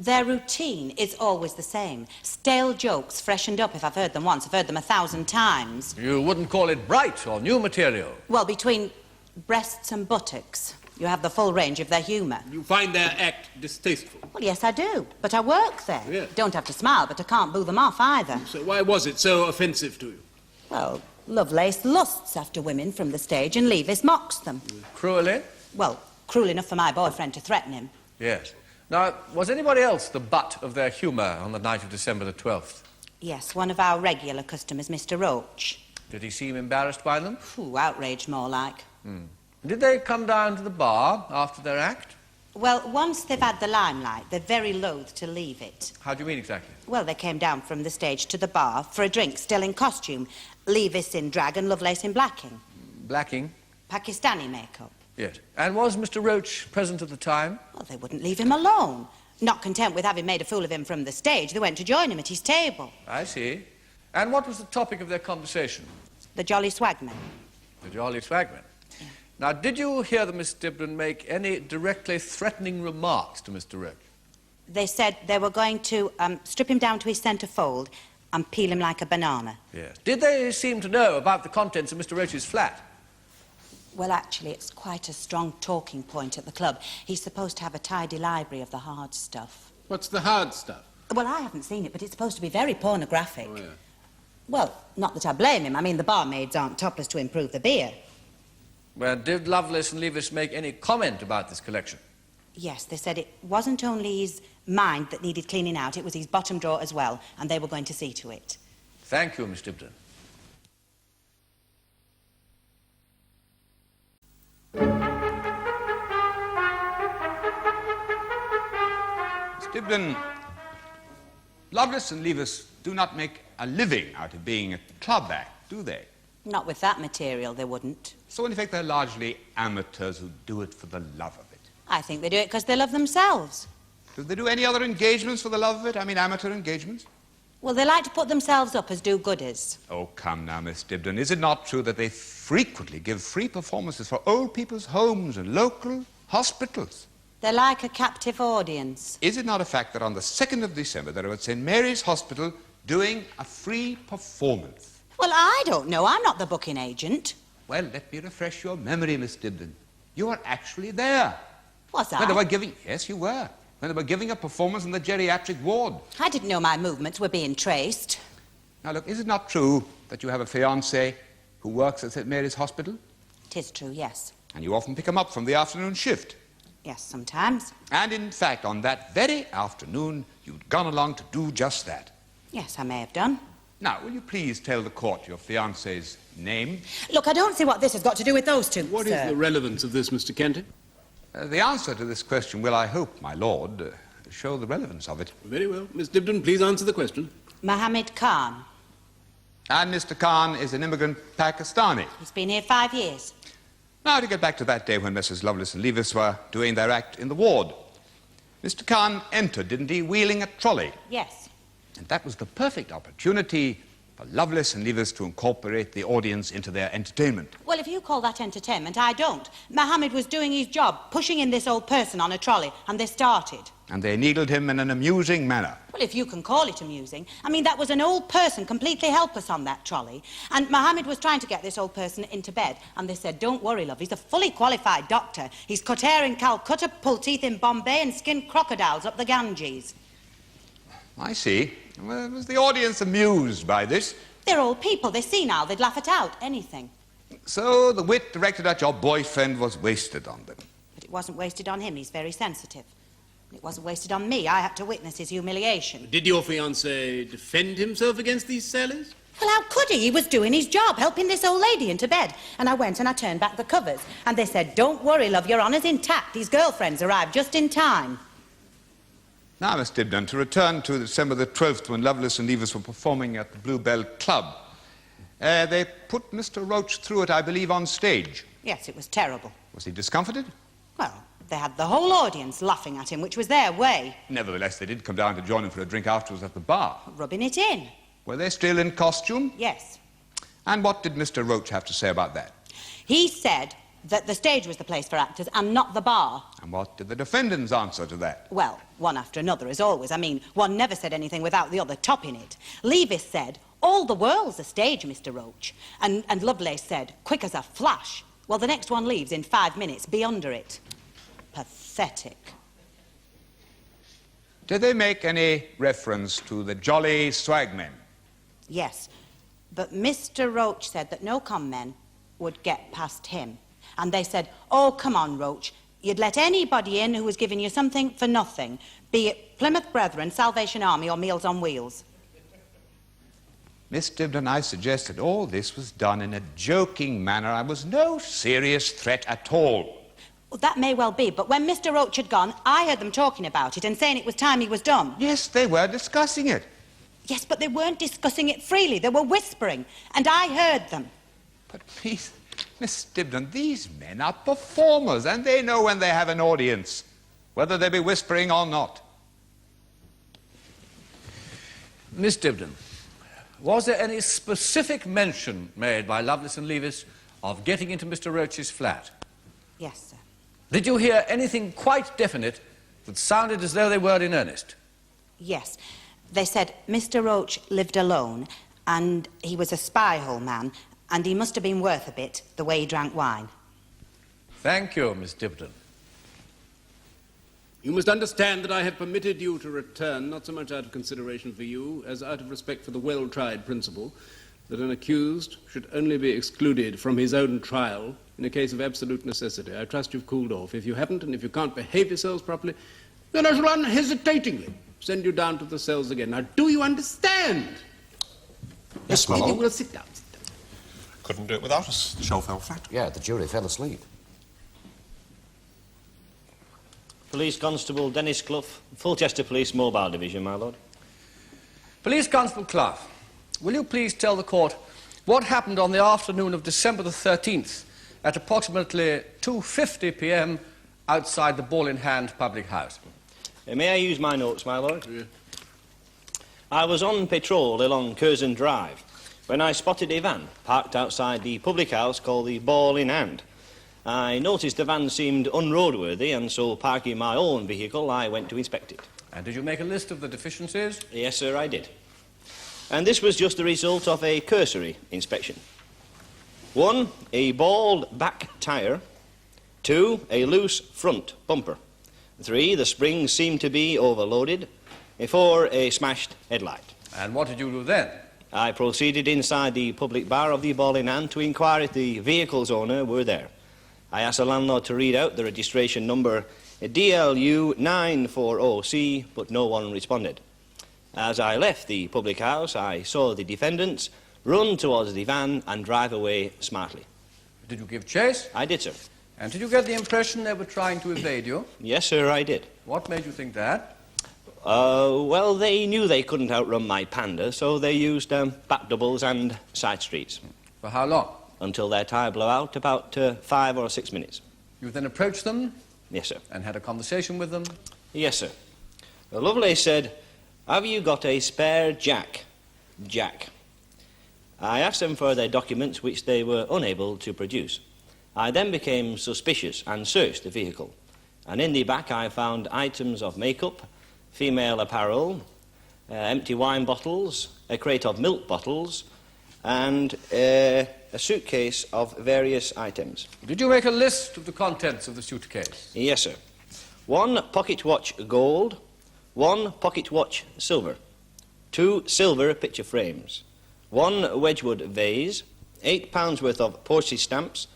Their routine is always the same. Stale jokes, freshened up if I've heard them once. I've heard them 1,000 times. You wouldn't call it bright or new material? Well, between breasts and buttocks, you have the full range of their humour. You find their act distasteful? Well, yes, I do. But I work there. Yeah. Don't have to smile, but I can't boo them off either. So why was it so offensive to you? Well, Lovelace lusts after women from the stage and Leavis mocks them. Cruelly? Well, cruel enough for my boyfriend to threaten him. Yes. Now, was anybody else the butt of their humour on the night of December the 12th? Yes, one of our regular customers, Mr. Roach. Did he seem embarrassed by them? Ooh, outraged more like. Did they come down to the bar after their act? Well, once they've had the limelight, they're very loath to leave it. How do you mean exactly? Well, they came down from the stage to the bar for a drink, still in costume. Leavis in drag and Lovelace in blacking. Blacking? Pakistani makeup. Yes. And was Mr. Roach present at the time? Well, they wouldn't leave him alone. Not content with having made a fool of him from the stage, they went to join him at his table. I see. And what was the topic of their conversation? The Jolly Swagmen. The Jolly Swagmen. Yeah. Now, did you hear the Miss Dibden make any directly threatening remarks to Mr. Roach? They said they were going to strip him down to his centre fold and peel him like a banana. Yes. Did they seem to know about the contents of Mr. Roach's flat? Well, actually, it's quite a strong talking point at the club. He's supposed to have a tidy library of the hard stuff. What's the hard stuff? Well, I haven't seen it, but it's supposed to be very pornographic. Oh, yeah. Well, not that I blame him. I mean, the barmaids aren't topless to improve the beer. Well, did Lovelace and Leavis make any comment about this collection? Yes, they said it wasn't only his mind that needed cleaning out, it was his bottom drawer as well, and they were going to see to it. Thank you, Miss Dibden. Miss Dibden, Lovelace and Leavis do not make a living out of being a club act, do they? Not with that material, they wouldn't. So, in effect, they're largely amateurs who do it for the love of it. I think they do it because they love themselves. Do they do any other engagements for the love of it? I mean, amateur engagements? Well, they like to put themselves up as do-gooders. Oh, come now, Miss Dibden. Is it not true that they frequently give free performances for old people's homes and local hospitals? They're like a captive audience. Is it not a fact that on the 2nd of December they were at St. Mary's Hospital doing a free performance? Well, I don't know. I'm not the booking agent. Well, let me refresh your memory, Miss Dibden. You were actually there. Was I? When they were giving... Yes, you were. When they were giving a performance in the geriatric ward. I didn't know my movements were being traced. Now, look, is it not true that you have a fiancé who works at St. Mary's Hospital? It is true, yes. And you often pick him up from the afternoon shift? Yes, sometimes. And, in fact, on that very afternoon, you'd gone along to do just that. Yes, I may have done. Now, will you please tell the court your fiancé's name? Look, I don't see what this has got to do with those two, What sir. is the relevance of this, Mr. Kenton? The answer to this question will, I hope, my lord, show the relevance of it. Very well. Miss Dibden, please answer the question. Mohammed Khan. And Mr. Khan is an immigrant Pakistani. He's been here 5 years. Now, to get back to that day when Messrs. Lovelace and Leavis were doing their act in the ward. Mr. Khan entered, didn't he, wheeling a trolley? Yes. And that was the perfect opportunity for Lovelace and Leavis to incorporate the audience into their entertainment. Well, if you call that entertainment, I don't. Mohammed was doing his job, pushing in this old person on a trolley, and they started. And they needled him in an amusing manner. Well, if you can call it amusing. I mean, that was an old person completely helpless on that trolley. And Mohammed was trying to get this old person into bed. And they said, don't worry, love, he's a fully qualified doctor. He's cut hair in Calcutta, pulled teeth in Bombay, and skinned crocodiles up the Ganges. I see. Well, was the audience amused by this? They're old people. They're senile. They'd laugh it out, anything. So the wit directed at your boyfriend was wasted on them. But it wasn't wasted on him. He's very sensitive. It wasn't wasted on me. I had to witness his humiliation. Did your fiancé defend himself against these sailors? Well, how could he? He was doing his job, helping this old lady into bed. And I went and I turned back the covers. And they said, don't worry, love, your honour's intact. His girlfriend's arrived just in time. Now, Miss Dibdin, to return to December the 12th when Lovelace and Leavis were performing at the Bluebell Club. They put Mr. Roach through it, I believe, on stage. Yes, it was terrible. Was he discomfited? Well, they had the whole audience laughing at him, which was their way. Nevertheless, they did come down to join him for a drink afterwards at the bar. Rubbing it in. Were they still in costume? Yes. And what did Mr. Roach have to say about that? He said that the stage was the place for actors and not the bar. And what did the defendants answer to that? Well, one after another, as always. I mean, one never said anything without the other topping it. Leavis said, all the world's a stage, Mr. Roach. And Lovelace said, quick as a flash. Well, the next one leaves in 5 minutes. Be under it. Pathetic. Did they make any reference to the jolly Swagmen? Yes, but Mr. Roach said that no con men would get past him. And they said, oh, come on, Roach. You'd let anybody in who was giving you something for nothing, be it Plymouth Brethren, Salvation Army, or Meals on Wheels. Miss Dibdin, I suggest that all this was done in a joking manner. I was no serious threat at all. Well, that may well be, but when Mr. Roach had gone, I heard them talking about it and saying it was time he was done. Yes, they were discussing it. Yes, but they weren't discussing it freely. They were whispering, and I heard them. But please, Miss Dibdin, these men are performers, and they know when they have an audience, whether they be whispering or not. Miss Dibdin, was there any specific mention made by Lovelace and Leavis of getting into Mr. Roach's flat? Yes, sir. Did you hear anything quite definite that sounded as though they were in earnest? Yes. They said Mr. Roach lived alone, and he was a spy-hole man, and he must have been worth a bit, the way he drank wine. Thank you, Miss Dibdin. You must understand that I have permitted you to return, not so much out of consideration for you, as out of respect for the well-tried principle that an accused should only be excluded from his own trial in a case of absolute necessity. I trust you've cooled off. If you haven't, and if you can't behave yourselves properly, then I shall unhesitatingly send you down to the cells again. Now, do you understand? Yes, my lord. Well, sit down, sit down. Couldn't do it without us. The show fell flat. Yeah, the jury fell asleep. Police Constable Dennis Clough, Fulchester Police Mobile Division, my lord. Police Constable Clough, will you please tell the court what happened on the afternoon of December the 13th at approximately 2:50 p.m. outside the Ball in Hand public house? May I use my notes, my lord? Yeah. I was on patrol along Curzon Drive when I spotted a van parked outside the public house called the Ball in Hand. I noticed the van seemed unroadworthy, and so parking my own vehicle, I went to inspect it. And did you make a list of the deficiencies? Yes, sir, I did. And this was just the result of a cursory inspection. 1, a bald back tyre. 2, a loose front bumper. 3, the springs seemed to be overloaded. 4, a smashed headlight. And what did you do then? I proceeded inside the public bar of the Ball in Hand to inquire if the vehicle's owner were there. I asked the landlord to read out the registration number DLU 940C, but no one responded. As I left the public house, I saw the defendants run towards the van and drive away smartly. Did you give chase? I did, sir. And did you get the impression they were trying to evade you? Yes, sir, I did. What made you think that? Well, they knew they couldn't outrun my Panda, so they used back doubles and side streets. For how long? Until their tyre blew out, about 5 or 6 minutes. You then approached them? Yes, sir. And had a conversation with them? Yes, sir. Lovelace said, have you got a spare jack? Jack. I asked them for their documents, which they were unable to produce. I then became suspicious and searched the vehicle. And in the back I found items of makeup, female apparel, empty wine bottles, a crate of milk bottles, and a suitcase of various items. Did you make a list of the contents of the suitcase? Yes, sir. 1 pocket watch gold, 1 pocket watch silver, 2 silver picture frames, 1 Wedgwood vase, £8 worth of postage stamps,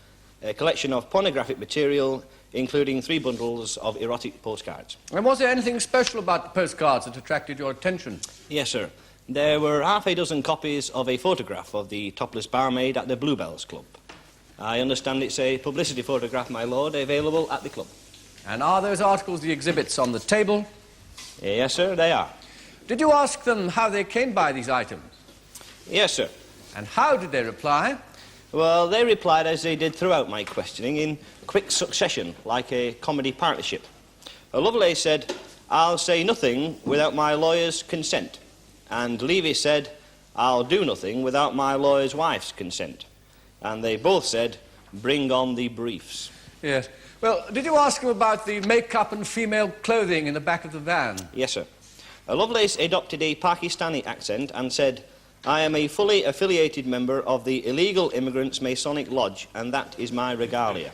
a collection of pornographic material, including 3 bundles of erotic postcards. And was there anything special about the postcards that attracted your attention? Yes, sir. There were half a dozen copies of a photograph of the topless barmaid at the Bluebells Club. I understand it's a publicity photograph, my lord, available at the club. And are those articles the exhibits on the table? Yes, sir, they are. Did you ask them how they came by these items? Yes, sir. And how did they reply? Well, they replied as they did throughout my questioning, in quick succession, like a comedy partnership. Lovelace said, "I'll say nothing without my lawyer's consent." And Leavis said, "I'll do nothing without my lawyer's wife's consent." And they both said, "Bring on the briefs." Yes. Well, did you ask them about the makeup and female clothing in the back of the van? Yes, sir. Lovelace adopted a Pakistani accent and said, "I am a fully affiliated member of the Illegal Immigrants Masonic Lodge, and that is my regalia."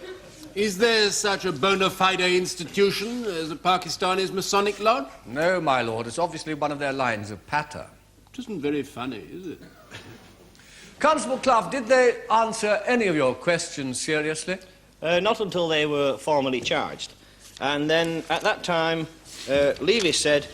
Is there such a bona fide institution as a Pakistani's Masonic Lodge? No, my lord. It's obviously one of their lines of patter. It isn't very funny, is it? Constable Clough, did they answer any of your questions seriously? Not until they were formally charged. And then, at that time, Leavis said,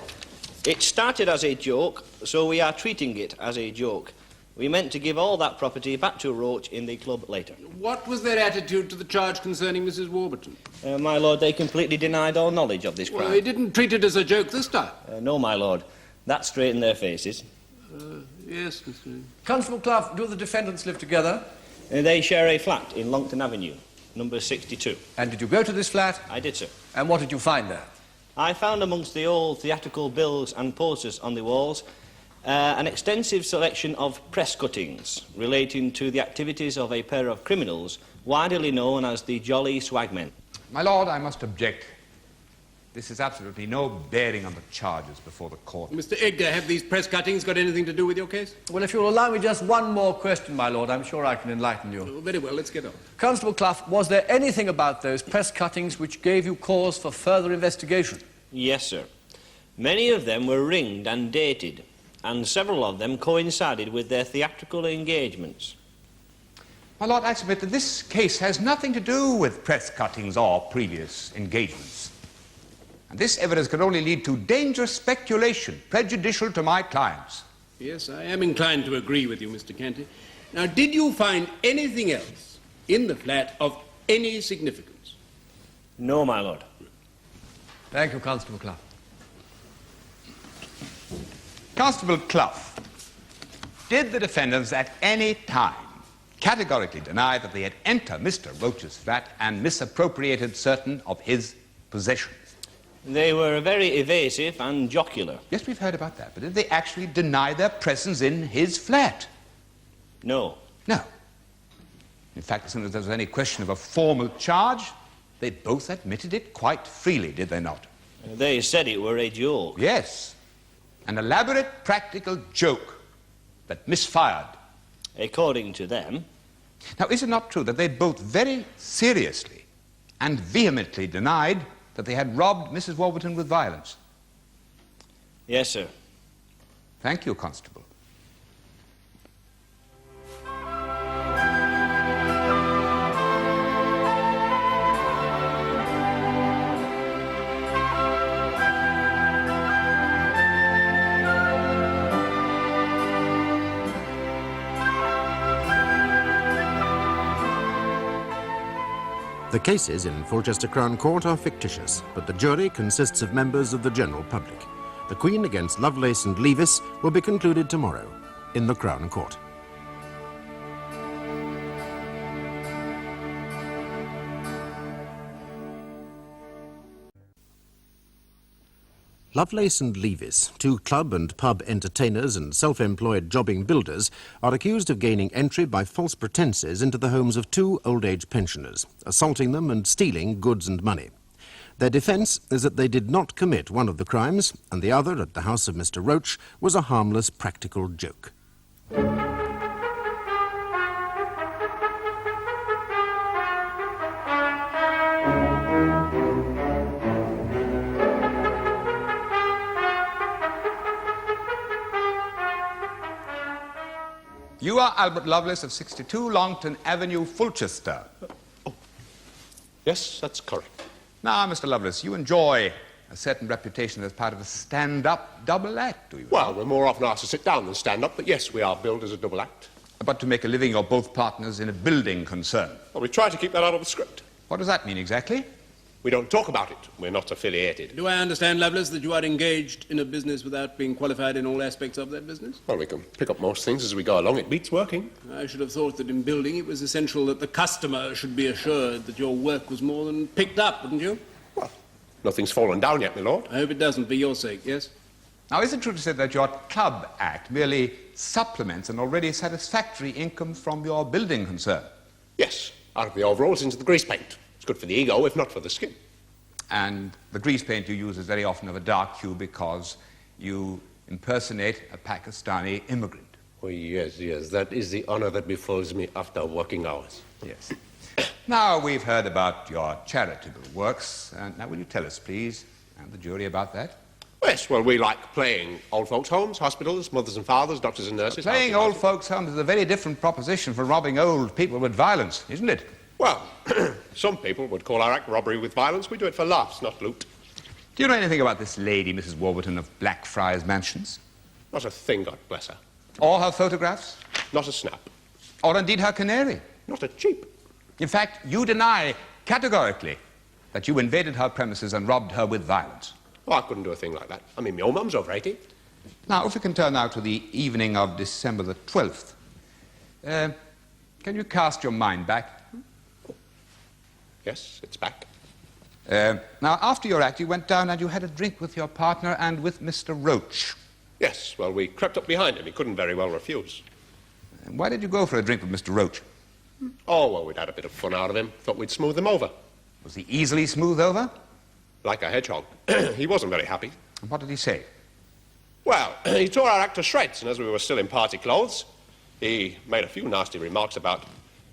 "It started as a joke, so we are treating it as a joke. We meant to give all that property back to Roach in the club later." What was their attitude to the charge concerning Mrs. Warburton? My lord, they completely denied all knowledge of this crime. Well, they didn't treat it as a joke this time. No, my lord. That straightened their faces. Yes, Mr. Constable Clough, do the defendants live together? They share a flat in Longton Avenue, number 62. And did you go to this flat? I did, sir. And what did you find there? I found amongst the old theatrical bills and posters on the walls an extensive selection of press cuttings relating to the activities of a pair of criminals widely known as the Jolly Swagmen. My lord, I must object. This has absolutely no bearing on the charges before the court. Mr. Edgar, have these press cuttings got anything to do with your case? Well, if you'll allow me just one more question, my lord, I'm sure I can enlighten you. Oh, very well, let's get on. Constable Clough, was there anything about those press cuttings which gave you cause for further investigation? Yes, sir. Many of them were ringed and dated, and several of them coincided with their theatrical engagements. My lord, I submit that this case has nothing to do with press cuttings or previous engagements. And this evidence can only lead to dangerous speculation, prejudicial to my clients. Yes, I am inclined to agree with you, Mr. Canty. Now, did you find anything else in the flat of any significance? No, my lord. Thank you, Constable Clough. Constable Clough, did the defendants at any time categorically deny that they had entered Mr. Roach's flat and misappropriated certain of his possessions? They were very evasive and jocular. Yes, we've heard about that, but did they actually deny their presence in his flat? No. No. In fact, as soon as there was any question of a formal charge, they both admitted it quite freely, did they not? They said it were a joke. Yes. An elaborate practical joke that misfired. According to them. Now, is it not true that they both very seriously and vehemently denied that they had robbed Mrs. Warburton with violence? Yes, sir. Thank you, Constable. The cases in Fulchester Crown Court are fictitious, but the jury consists of members of the general public. The Queen against Lovelace and Leavis will be concluded tomorrow in the Crown Court. Lovelace and Leavis, two club and pub entertainers and self-employed jobbing builders, are accused of gaining entry by false pretences into the homes of two old-age pensioners, assaulting them and stealing goods and money. Their defence is that they did not commit one of the crimes, and the other, at the house of Mr. Roach, was a harmless practical joke. You are Albert Lovelace of 62 Longton Avenue, Fulchester. Yes, that's correct. Now, Mr. Lovelace, you enjoy a certain reputation as part of a stand-up double act, do you? Well, we're more often asked to sit down than stand up, but yes, we are billed as a double act. But to make a living, you're both partners in a building concern. Well, we try to keep that out of the script. What does that mean exactly? We don't talk about it. We're not affiliated. Do I understand, Lovelace, that you are engaged in a business without being qualified in all aspects of that business? Well, we can pick up most things as we go along. It beats working. I should have thought that in building it was essential that the customer should be assured that your work was more than picked up, wouldn't you? Well, nothing's fallen down yet, my lord. I hope it doesn't, for your sake, yes? Now, is it true to say that your club act merely supplements an already satisfactory income from your building concern? Yes, out of the overalls into the grease paint. It's good for the ego, if not for the skin. And the grease paint you use is very often of a dark hue because you impersonate a Pakistani immigrant. Oh, yes, that is the honor that befalls me after working hours. Yes. Now, we've heard about your charitable works, and now will you tell us, please, and the jury about that? Yes, well, we like playing old folks' homes, hospitals, mothers and fathers, doctors and nurses. Playing old folks' homes is a very different proposition from robbing old people with violence, isn't it? Well, some people would call our act robbery with violence. We do it for laughs, not loot. Do you know anything about this lady, Mrs. Warburton of Blackfriars Mansions? Not a thing, God bless her. Or her photographs? Not a snap. Or indeed her canary? Not a cheep. In fact, you deny categorically that you invaded her premises and robbed her with violence. Oh, I couldn't do a thing like that. I mean, my old mum's over 80. Now, if we can turn now to the evening of December the 12th. Can you cast your mind back? Yes, it's back. Now, after your act, you went down and you had a drink with your partner and with Mr. Roach. Yes, well, we crept up behind him. He couldn't very well refuse. Why did you go for a drink with Mr. Roach? Oh, well, we'd had a bit of fun out of him. Thought we'd smooth him over. Was he easily smoothed over? Like a hedgehog. He wasn't very happy. And what did he say? Well, he tore our act to shreds, and as we were still in party clothes, he made a few nasty remarks about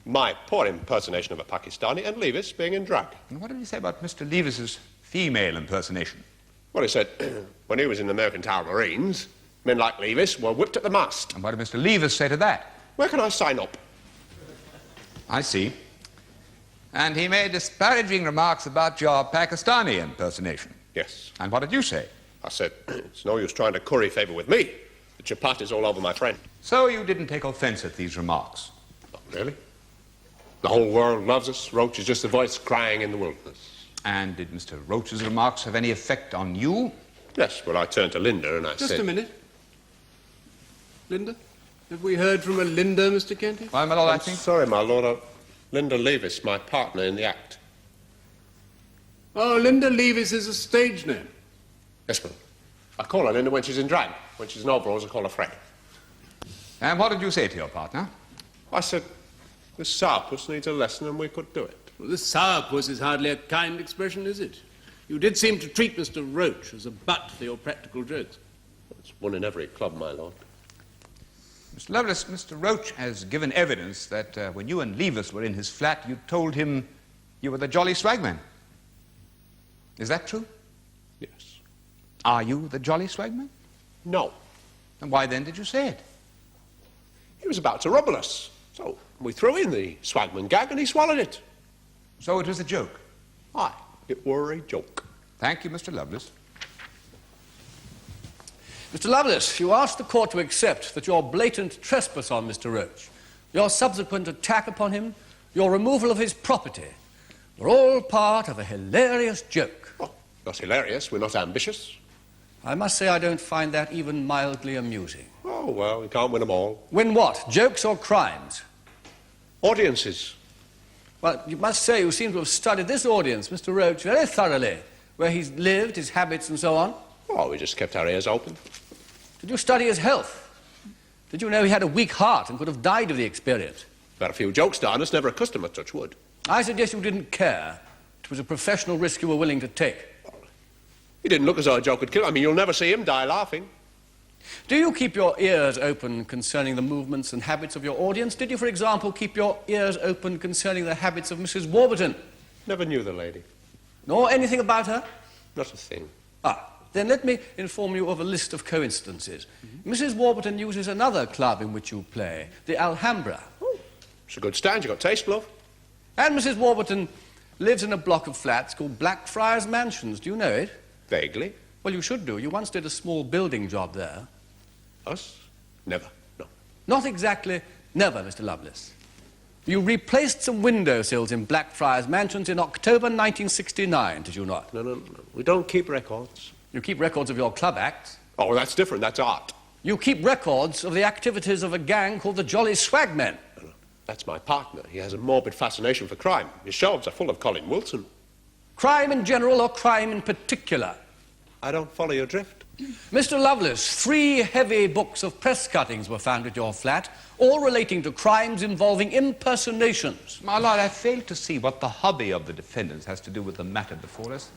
my poor impersonation of a Pakistani and Leavis being in drag. And what did he say about Mr. Leavis's female impersonation? Well, he said when he was in the Mercantile Marines, men like Leavis were whipped at the mast. And what did Mr. Leavis say to that? Where can I sign up? I see. And he made disparaging remarks about your Pakistani impersonation. Yes. And what did you say? I said, it's no use trying to curry favour with me. The chapati's all over my friend. So you didn't take offence at these remarks? Not really. The whole world loves us. Roach is just a voice crying in the wilderness. And did Mr. Roach's remarks have any effect on you? Yes, well, I turned to Linda and I said... Just a minute. Linda? Have we heard from a Linda, Mr. Kenty? Well, my lord, I think... Sorry, my lord. Linda Leavis, my partner in the act. Oh, Linda Leavis is a stage name. Yes, ma'am. I call her Linda when she's in drag. When she's in overalls, I call her Fred. And what did you say to your partner? I said, this sourpuss needs a lesson and we could do it. Well, this sourpuss is hardly a kind expression, is it? You did seem to treat Mr. Roach as a butt for your practical jokes. It's one in every club, my lord. Mr. Lovelace, Mr. Roach has given evidence that when you and Leavis were in his flat, you told him you were the jolly swagman. Is that true? Yes. Are you the jolly swagman? No. And why then did you say it? He was about to rubble us. So we threw in the swagman gag and he swallowed it. So it was a joke? Aye, it were a joke. Thank you, Mr. Lovelace. Mr. Lovelace, you asked the court to accept that your blatant trespass on Mr. Roach, your subsequent attack upon him, your removal of his property, were all part of a hilarious joke. Oh, not hilarious. We're not ambitious. I must say I don't find that even mildly amusing. Oh, well, we can't win them all. Win what? Jokes or crimes? Audiences. Well, you must say you seem to have studied this audience, Mr. Roach, very thoroughly, where he's lived, his habits and so on. Oh, we just kept our ears open. Did you study his health? Did you know he had a weak heart and could have died of the experience? Had a few jokes done us, never a customer, touch wood. I suggest you didn't care. It was a professional risk you were willing to take. He didn't look as though a joke would kill him. I mean, you'll never see him die laughing. Do you keep your ears open concerning the movements and habits of your audience? Did you, for example, keep your ears open concerning the habits of Mrs. Warburton? Never knew the lady. Nor anything about her? Not a thing. Then let me inform you of a list of coincidences. Mrs. Warburton uses another club in which you play, the Alhambra. Oh, it's a good stand. You've got taste, love. And Mrs. Warburton lives in a block of flats called Blackfriars Mansions. Do you know it? Vaguely. Well, you should do. You once did a small building job there. Us? Never, no. Not exactly never, Mr. Lovelace. You replaced some windowsills in Blackfriars Mansions in October 1969, did you not? No. We don't keep records. You keep records of your club acts. Oh, well, that's different. That's art. You keep records of the activities of a gang called the Jolly Swagmen. No. That's my partner. He has a morbid fascination for crime. His shelves are full of Colin Wilson. Crime in general or crime in particular? I don't follow your drift. Mr. Lovelace, 3 heavy books of press cuttings were found at your flat, all relating to crimes involving impersonations. My lord, I fail to see what the hobby of the defendants has to do with the matter before us.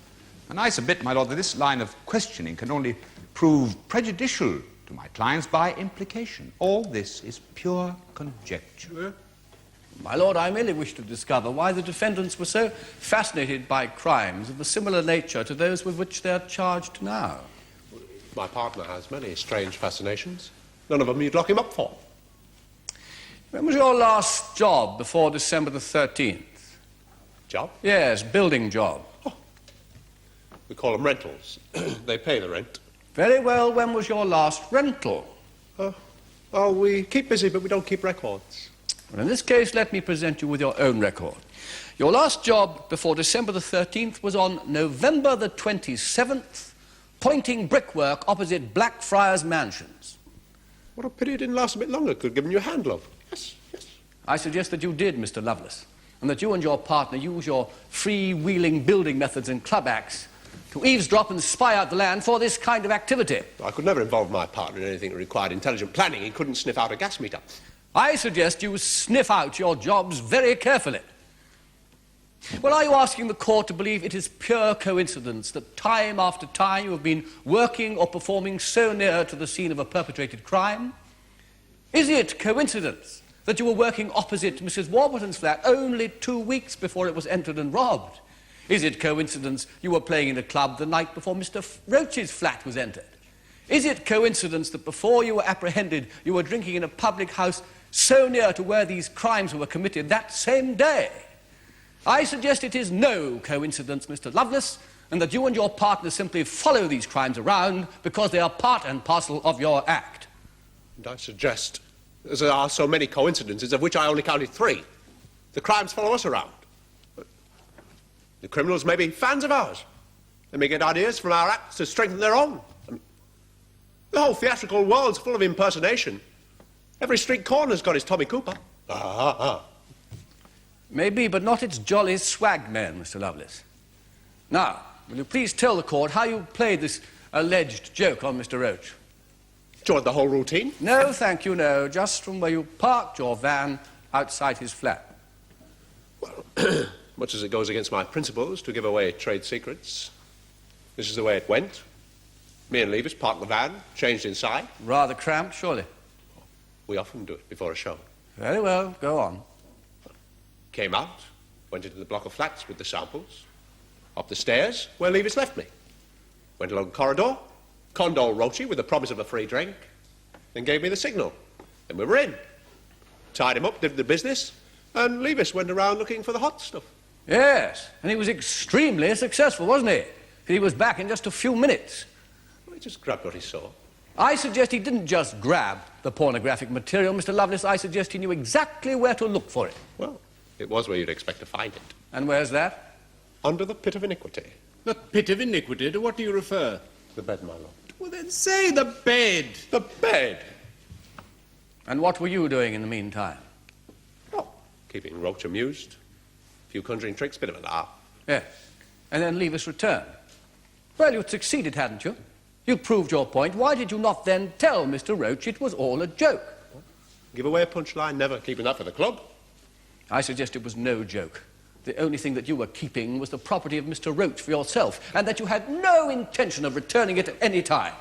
And I submit, my lord, that this line of questioning can only prove prejudicial to my clients by implication. All this is pure conjecture. My lord, I merely wish to discover why the defendants were so fascinated by crimes of a similar nature to those with which they are charged now. My partner has many strange fascinations. None of them you'd lock him up for. When was your last job before December the 13th? Job? Yes, building job. We call them rentals. They pay the rent. Very well, when was your last rental? We keep busy, but we don't keep records. Well, in this case, let me present you with your own record. Your last job before December the 13th was on November the 27th, pointing brickwork opposite Blackfriars Mansions. What a pity it didn't last a bit longer. Could have given you a hand glove. Yes. I suggest that you did, Mr. Lovelace, and that you and your partner use your freewheeling building methods and club acts to eavesdrop and spy out the land for this kind of activity. I could never involve my partner in anything that required intelligent planning. He couldn't sniff out a gas meter. I suggest you sniff out your jobs very carefully. Well, are you asking the court to believe it is pure coincidence that time after time you have been working or performing so near to the scene of a perpetrated crime? Is it coincidence that you were working opposite Mrs. Warburton's flat only 2 weeks before it was entered and robbed? Is it coincidence you were playing in a club the night before Mr. Roach's flat was entered? Is it coincidence that before you were apprehended you were drinking in a public house so near to where these crimes were committed that same day? I suggest it is no coincidence, Mr. Lovelace, and that you and your partner simply follow these crimes around because they are part and parcel of your act. And I suggest there are so many coincidences, of which I only counted 3. The crimes follow us around. The criminals may be fans of ours. They may get ideas from our acts to strengthen their own. The whole theatrical world's full of impersonation. Every street corner's got his Tommy Cooper. Maybe, but not its jolly swagmen, Mr. Lovelace. Now, will you please tell the court how you played this alleged joke on Mr. Roach? Do you want the whole routine? No, thank you, no. Just from where you parked your van outside his flat. Well, much as it goes against my principles to give away trade secrets, this is the way it went. Me and Leavis parked the van, changed inside. Rather cramped, surely. We often do it before a show. Very well, go on. Came out, went into the block of flats with the samples, up the stairs where Leavis left me. Went along the corridor, conned old Roachy with the promise of a free drink, then gave me the signal. Then we were in. Tied him up, did the business, and Leavis went around looking for the hot stuff. Yes, and he was extremely successful, wasn't he? He was back in just a few minutes. Well, he just grabbed what he saw. I suggest he didn't just grab the pornographic material, Mr. Lovelace. I suggest he knew exactly where to look for it. Well, it was where you'd expect to find it. And where's that? Under the pit of iniquity. The pit of iniquity? To what do you refer? The bed, my lord. Well, then say the bed. The bed? And what were you doing in the meantime? Oh, keeping Roach amused. A few conjuring tricks, bit of an art. Yes. And then Leavis returned. Well, you'd succeeded, hadn't you? You proved your point. Why did you not then tell Mr. Roach it was all a joke? Give away a punchline, never keeping that for the club. I suggest it was no joke. The only thing that you were keeping was the property of Mr. Roach for yourself, and that you had no intention of returning it at any time.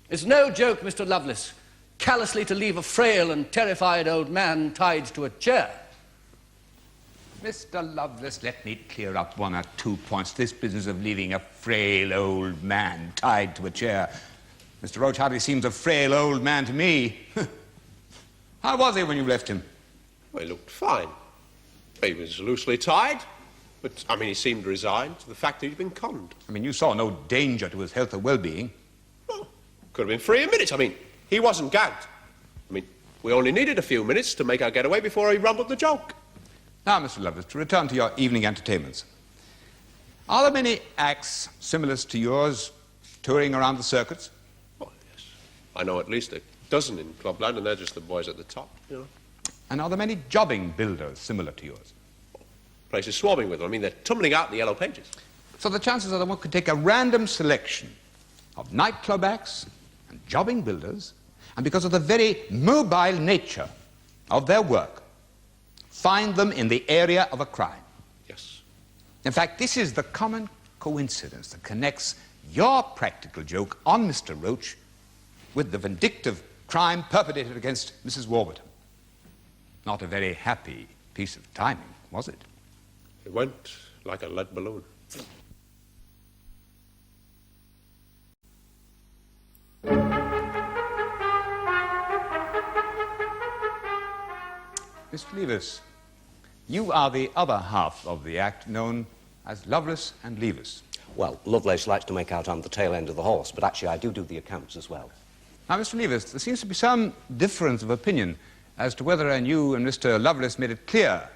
It's no joke, Mr. Lovelace, callously to leave a frail and terrified old man tied to a chair. Mr. Lovelace, let me clear up 1 or 2 points. This business of leaving a frail old man tied to a chair. Mr. Roach hardly seems a frail old man to me. How was he when you left him? Well, he looked fine. He was loosely tied, but, he seemed resigned to the fact that he'd been conned. You saw no danger to his health or well-being. Well, could have been free in minutes. He wasn't gagged. We only needed a few minutes to make our getaway before he rumbled the joke. Now, Mr. Lovelace, to return to your evening entertainments. Are there many acts similar to yours touring around the circuits? Oh, yes. I know at least a dozen in Clubland, and they're just the boys at the top, you know. And are there many jobbing builders similar to yours? Place is swarming with them. I mean, they're tumbling out the yellow pages. So the chances are that one could take a random selection of nightclub acts and jobbing builders, and because of the very mobile nature of their work, find them in the area of a crime. Yes. In fact, this is the common coincidence that connects your practical joke on Mr. Roach with the vindictive crime perpetrated against Mrs. Warburton. Not a very happy piece of timing, was it? It went like a lead balloon. Mr. Leavis, you are the other half of the act known as Lovelace and Leavis. Well, Lovelace likes to make out I'm the tail end of the horse, but actually I do the accounts as well. Now, Mr. Leavis, there seems to be some difference of opinion as to whether you and Mr. Lovelace made it clear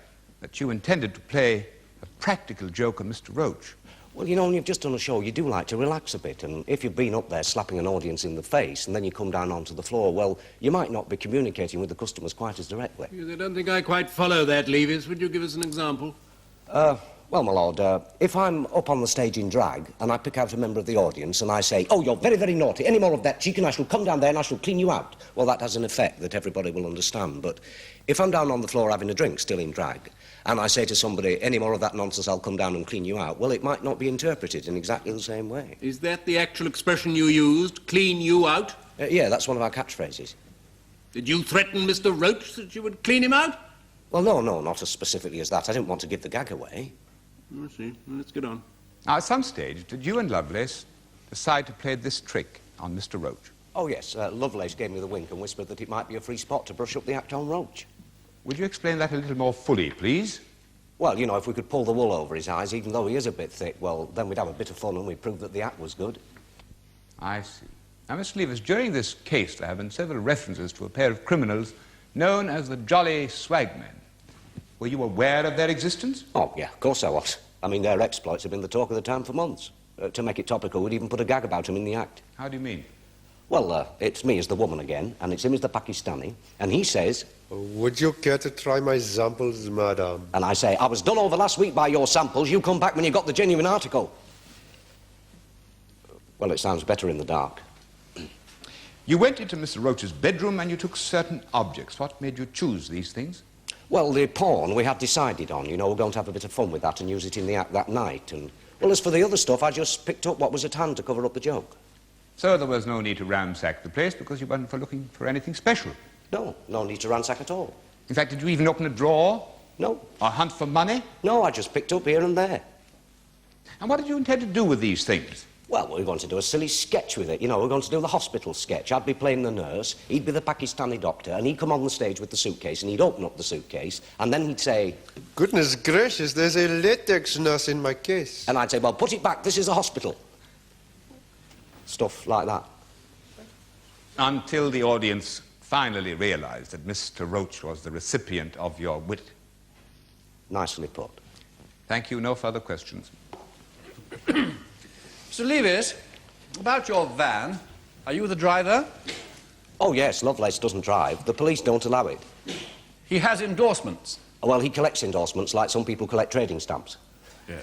that you intended to play a practical joke on Mr. Roach. Well, you know, when you've just done a show, you do like to relax a bit, and if you've been up there slapping an audience in the face and then you come down onto the floor, well, you might not be communicating with the customers quite as directly. I don't think I quite follow that, Leavis. Would you give us an example? Well, my lord, if I'm up on the stage in drag and I pick out a member of the audience and I say, oh, you're very, very naughty, any more of that cheek and I shall come down there and I shall clean you out, well, that has an effect that everybody will understand. But if I'm down on the floor having a drink, still in drag, and I say to somebody, any more of that nonsense, I'll come down and clean you out, well, it might not be interpreted in exactly the same way. Is that the actual expression you used, clean you out? Yeah, that's one of our catchphrases. Did you threaten Mr. Roach that you would clean him out? Well, no, not as specifically as that. I didn't want to give the gag away. I see. Well, let's get on. Now, at some stage, did you and Lovelace decide to play this trick on Mr. Roach? Oh, yes, Lovelace gave me the wink and whispered that it might be a free spot to brush up the act on Roach. Would you explain that a little more fully, please? Well, you know, if we could pull the wool over his eyes, even though he is a bit thick, well, then we'd have a bit of fun and we'd prove that the act was good. I see. Now, Mr. Leavis, during this case there have been several references to a pair of criminals known as the Jolly Swagmen. Were you aware of their existence? Oh, yeah, of course I was. I mean, their exploits have been the talk of the town for months. To make it topical, we'd even put a gag about him in the act. How do you mean? Well, it's me as the woman again, and it's him as the Pakistani, and he says... Would you care to try my samples, madam? And I say, I was done over last week by your samples. You come back when you got the genuine article. Well, it sounds better in the dark. You went into Mr. Roach's bedroom and you took certain objects. What made you choose these things? Well, the porn we had decided on. You know, we're going to have a bit of fun with that and use it in the act that night. And, well, as for the other stuff, I just picked up what was at hand to cover up the joke. So there was no need to ransack the place because you weren't looking for anything special? No need to ransack at all. In fact, did you even open a drawer? No. Or hunt for money? No, I just picked up here and there. And what did you intend to do with these things? Well, we're going to do a silly sketch with it. You know, we're going to do the hospital sketch. I'd be playing the nurse, he'd be the Pakistani doctor, and he'd come on the stage with the suitcase, and he'd open up the suitcase, and then he'd say... Goodness gracious, there's a latex nurse in my case. And I'd say, well, put it back, this is a hospital. Stuff like that. Until the audience finally realized that Mr. Roach was the recipient of your wit. Nicely put. Thank you. No further questions. Mr. Leavis, about your van, are you the driver? Oh, yes, Lovelace doesn't drive. The police don't allow it. He has endorsements. Well, he collects endorsements like some people collect trading stamps. Yeah.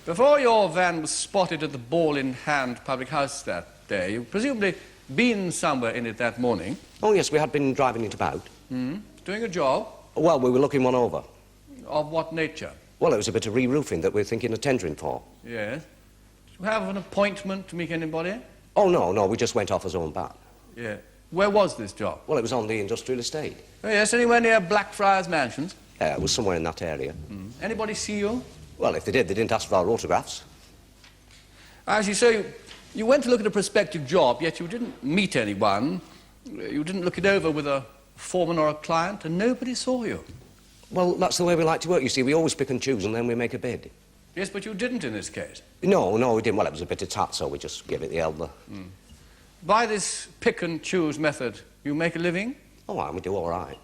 Before your van was spotted at the Ball in Hand public house that day, you've presumably been somewhere in it that morning. Oh, yes, we had been driving it about. Doing a job? Well, we were looking one over. Of what nature? Well, it was a bit of re-roofing that we're thinking of tendering for. Yes. Did you have an appointment to meet anybody? Oh, no, we just went off his own bat. Yeah. Where was this job? Well, it was on the industrial estate. Oh, yes, anywhere near Blackfriars Mansions? It was somewhere in that area. Anybody see you? Well, if they did, they didn't ask for our autographs. I see. So you went to look at a prospective job, yet you didn't meet anyone. You didn't look it over with a foreman or a client, and nobody saw you. Well, that's the way we like to work, you see. We always pick and choose, and then we make a bid. Yes, but you didn't in this case. No, we didn't. Well, it was a bit of tat, so we just gave it the elbow. By this pick-and-choose method, you make a living? Oh, well, we do all right.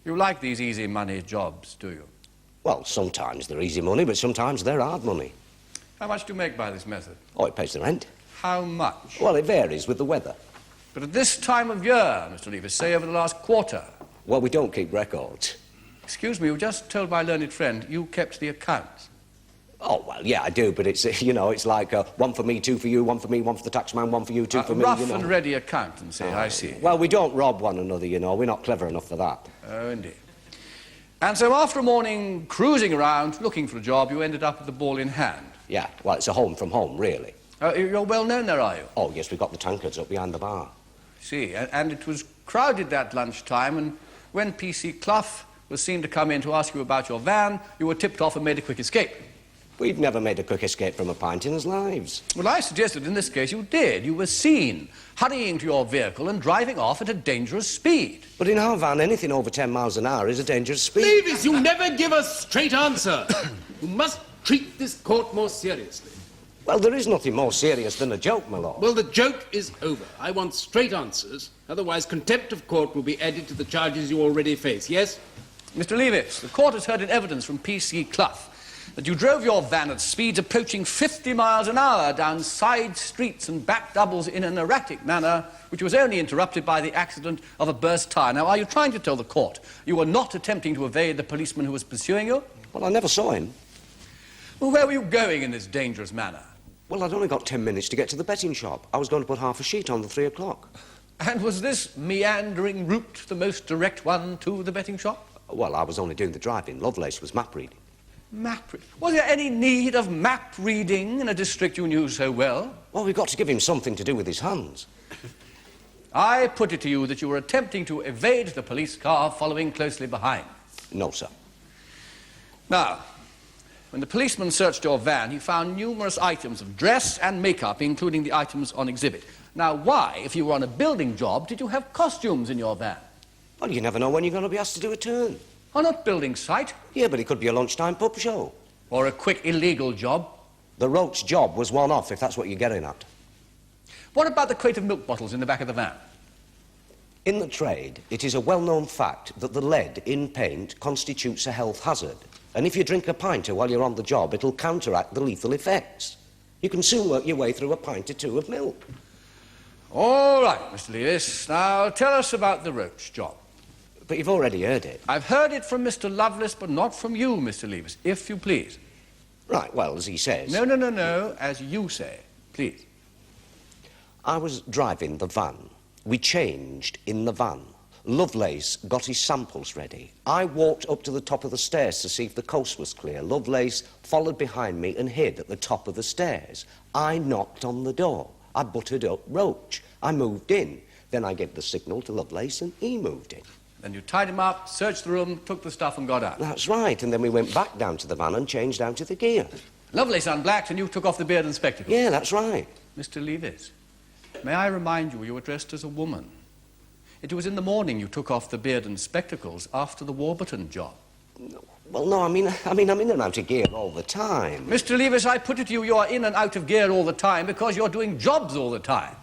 You like these easy money jobs, do you? Well, sometimes they're easy money, but sometimes they're hard money. How much do you make by this method? Oh, it pays the rent. How much? Well, it varies with the weather. But at this time of year, Mr. Leavis, say over the last quarter. Well, we don't keep records. Excuse me, you just told my learned friend you kept the accounts. Oh, well, yeah, I do, but it's, you know, it's like one for me, two for you, one for me, one for the taxman, one for you, two for me, rough you know. and ready accountancy, I see. Well, we don't rob one another, you know. We're not clever enough for that. Oh, indeed. And so after a morning cruising around, looking for a job, you ended up with the ball in hand. Yeah, well, it's a home from home, really. You're well known there, are you? Oh, yes, we've got the tankards up behind the bar. See, and it was crowded that lunchtime, and when P.C. Clough was seen to come in to ask you about your van, you were tipped off and made a quick escape. We've never made a quick escape from a pint in our lives. Well, I suggested in this case you did. You were seen hurrying to your vehicle and driving off at a dangerous speed. But in our van, anything over 10 miles an hour is a dangerous speed. Leavis, you never give a straight answer. You must treat this court more seriously. Well, there is nothing more serious than a joke, my lord. Well, the joke is over. I want straight answers. Otherwise, contempt of court will be added to the charges you already face, yes? Mr. Leavis, the court has heard in evidence from P.C. Clough that you drove your van at speeds approaching 50 miles an hour down side streets and back doubles in an erratic manner, which was only interrupted by the accident of a burst tyre. Now, are you trying to tell the court you were not attempting to evade the policeman who was pursuing you? Well, I never saw him. Well, where were you going in this dangerous manner? Well, I'd only got 10 minutes to get to the betting shop. I was going to put half a sheet on the 3 o'clock. And was this meandering route the most direct one to the betting shop? Well, I was only doing the driving. Lovelace was map reading. Map reading? Was there any need of map reading in a district you knew so well? Well, we've got to give him something to do with his hands. I put it to you that you were attempting to evade the police car following closely behind. No, sir. Now, when the policeman searched your van, he found numerous items of dress and makeup, including the items on exhibit. Now, why, if you were on a building job, did you have costumes in your van? Well, you never know when you're going to be asked to do a turn. On a building site? Yeah, but it could be a lunchtime pub show. Or a quick illegal job? The Roach job was one off, if that's what you're getting at. What about the crate of milk bottles in the back of the van? In the trade, it is a well-known fact that the lead in paint constitutes a health hazard. And if you drink a pint while you're on the job, it'll counteract the lethal effects. You can soon work your way through a pint or two of milk. All right, Mr. Leavis. Now, tell us about the Roach job. But you've already heard it. I've heard it from Mr. Lovelace, but not from you, Mr. Leavis, if you please. Right, well, as he says... No, as you say, please. I was driving the van. We changed in the van. Lovelace got his samples ready. I walked up to the top of the stairs to see if the coast was clear. Lovelace followed behind me and hid at the top of the stairs. I knocked on the door. I buttered up Roach. I moved in. Then I gave the signal to Lovelace and he moved in. Then you tied him up, searched the room, took the stuff and got out. That's right, and then we went back down to the van and changed down to the gear. Lovelace unblacked and you took off the beard and spectacles. Yeah, that's right. Mr. Leavis, may I remind you were dressed as a woman. It was in the morning you took off the beard and spectacles after the Warburton job. Well, no, I mean, I'm in and out of gear all the time. Mr. Leavis, I put it to you, you are in and out of gear all the time because you're doing jobs all the time.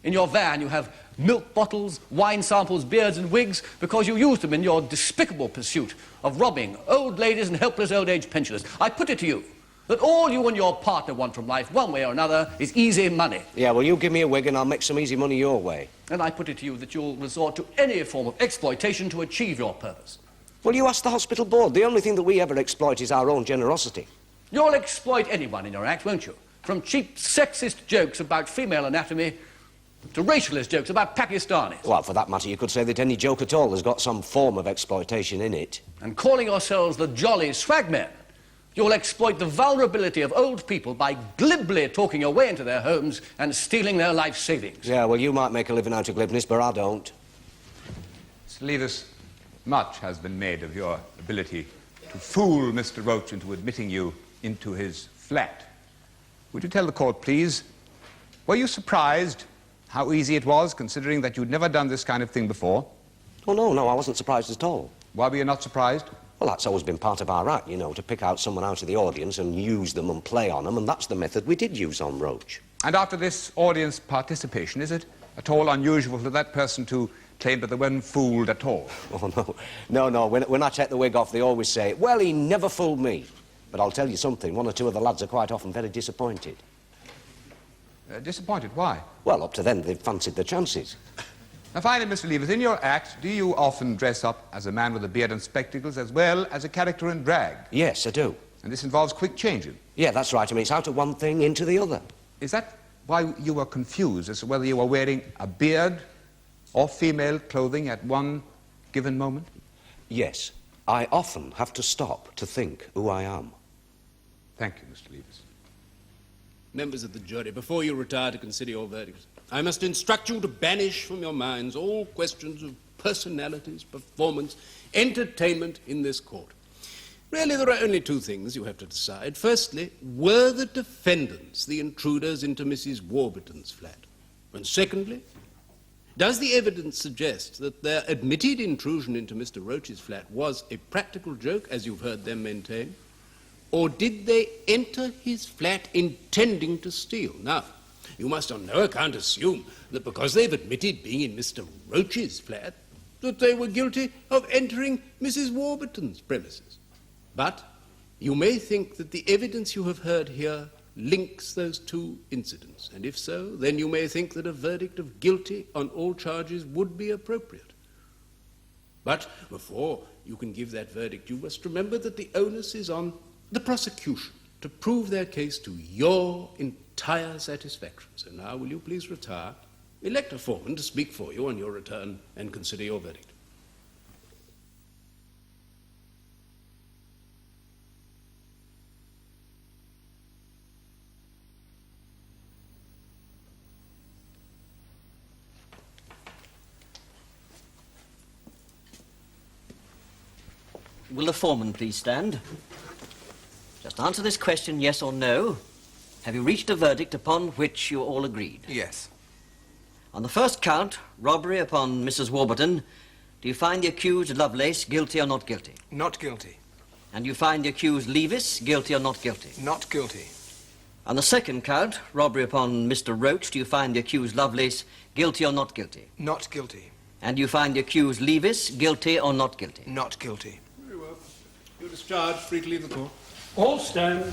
In your van, you have milk bottles, wine samples, beards and wigs because you use them in your despicable pursuit of robbing old ladies and helpless old-age pensioners. I put it to you that all you and your partner want from life, one way or another, is easy money. Yeah, well, you give me a wig and I'll make some easy money your way. And I put it to you that you'll resort to any form of exploitation to achieve your purpose. Well, you ask the hospital board. The only thing that we ever exploit is our own generosity. You'll exploit anyone in your act, won't you? From cheap, sexist jokes about female anatomy to racialist jokes about Pakistanis. Well, for that matter, you could say that any joke at all has got some form of exploitation in it. And calling yourselves the jolly Swagmen, you'll exploit the vulnerability of old people by glibly talking your way into their homes and stealing their life savings. Yeah, well, you might make a living out of glibness, but I don't. Mr. Leavis, much has been made of your ability to fool Mr. Roach into admitting you into his flat. Would you tell the court, please, were you surprised how easy it was, considering that you'd never done this kind of thing before? Oh, no, I wasn't surprised at all. Why were you not surprised? Well, that's always been part of our act, you know, to pick out someone out of the audience and use them and play on them, and that's the method we did use on Roach. And after this audience participation, is it at all unusual for that person to claim that they weren't fooled at all. Oh, no. When I take the wig off, they always say, well, he never fooled me. But I'll tell you something, one or two of the lads are quite often very disappointed. Disappointed? Why? Well, up to then, they've fancied their chances. Now, finally, Mr. Leavis, in your act, do you often dress up as a man with a beard and spectacles as well as a character in drag? Yes, I do. And this involves quick changing? Yeah, that's right. I mean, it's out of one thing into the other. Is that why you were confused as to whether you were wearing a beard or female clothing at one given moment? Yes. I often have to stop to think who I am. Thank you, Mr. Leavis. Members of the jury, before you retire to consider your verdicts, I must instruct you to banish from your minds all questions of personalities, performance, entertainment in this court. Really, there are only two things you have to decide. Firstly, were the defendants the intruders into Mrs. Warburton's flat? And secondly, does the evidence suggest that their admitted intrusion into Mr. Roach's flat was a practical joke, as you've heard them maintain? Or did they enter his flat intending to steal? Now, you must on no account assume that because they've admitted being in Mr. Roach's flat, that they were guilty of entering Mrs. Warburton's premises. But you may think that the evidence you have heard here links those two incidents, and if so, then you may think that a verdict of guilty on all charges would be appropriate. But before you can give that verdict, you must remember that the onus is on the prosecution to prove their case to your entire satisfaction. So now, will you please retire, elect a foreman to speak for you on your return, and consider your verdict. Will the foreman please stand? Just answer this question, yes or no. Have you reached a verdict upon which you all agreed? Yes. On the first count, robbery upon Mrs. Warburton, do you find the accused Lovelace guilty or not guilty? Not guilty. And you find the accused Leavis guilty or not guilty? Not guilty. On the second count, robbery upon Mr. Roach, do you find the accused Lovelace guilty or not guilty? Not guilty. And you find the accused Leavis guilty or not guilty? Not guilty. Very well. You're discharged, free to leave the court. All stand.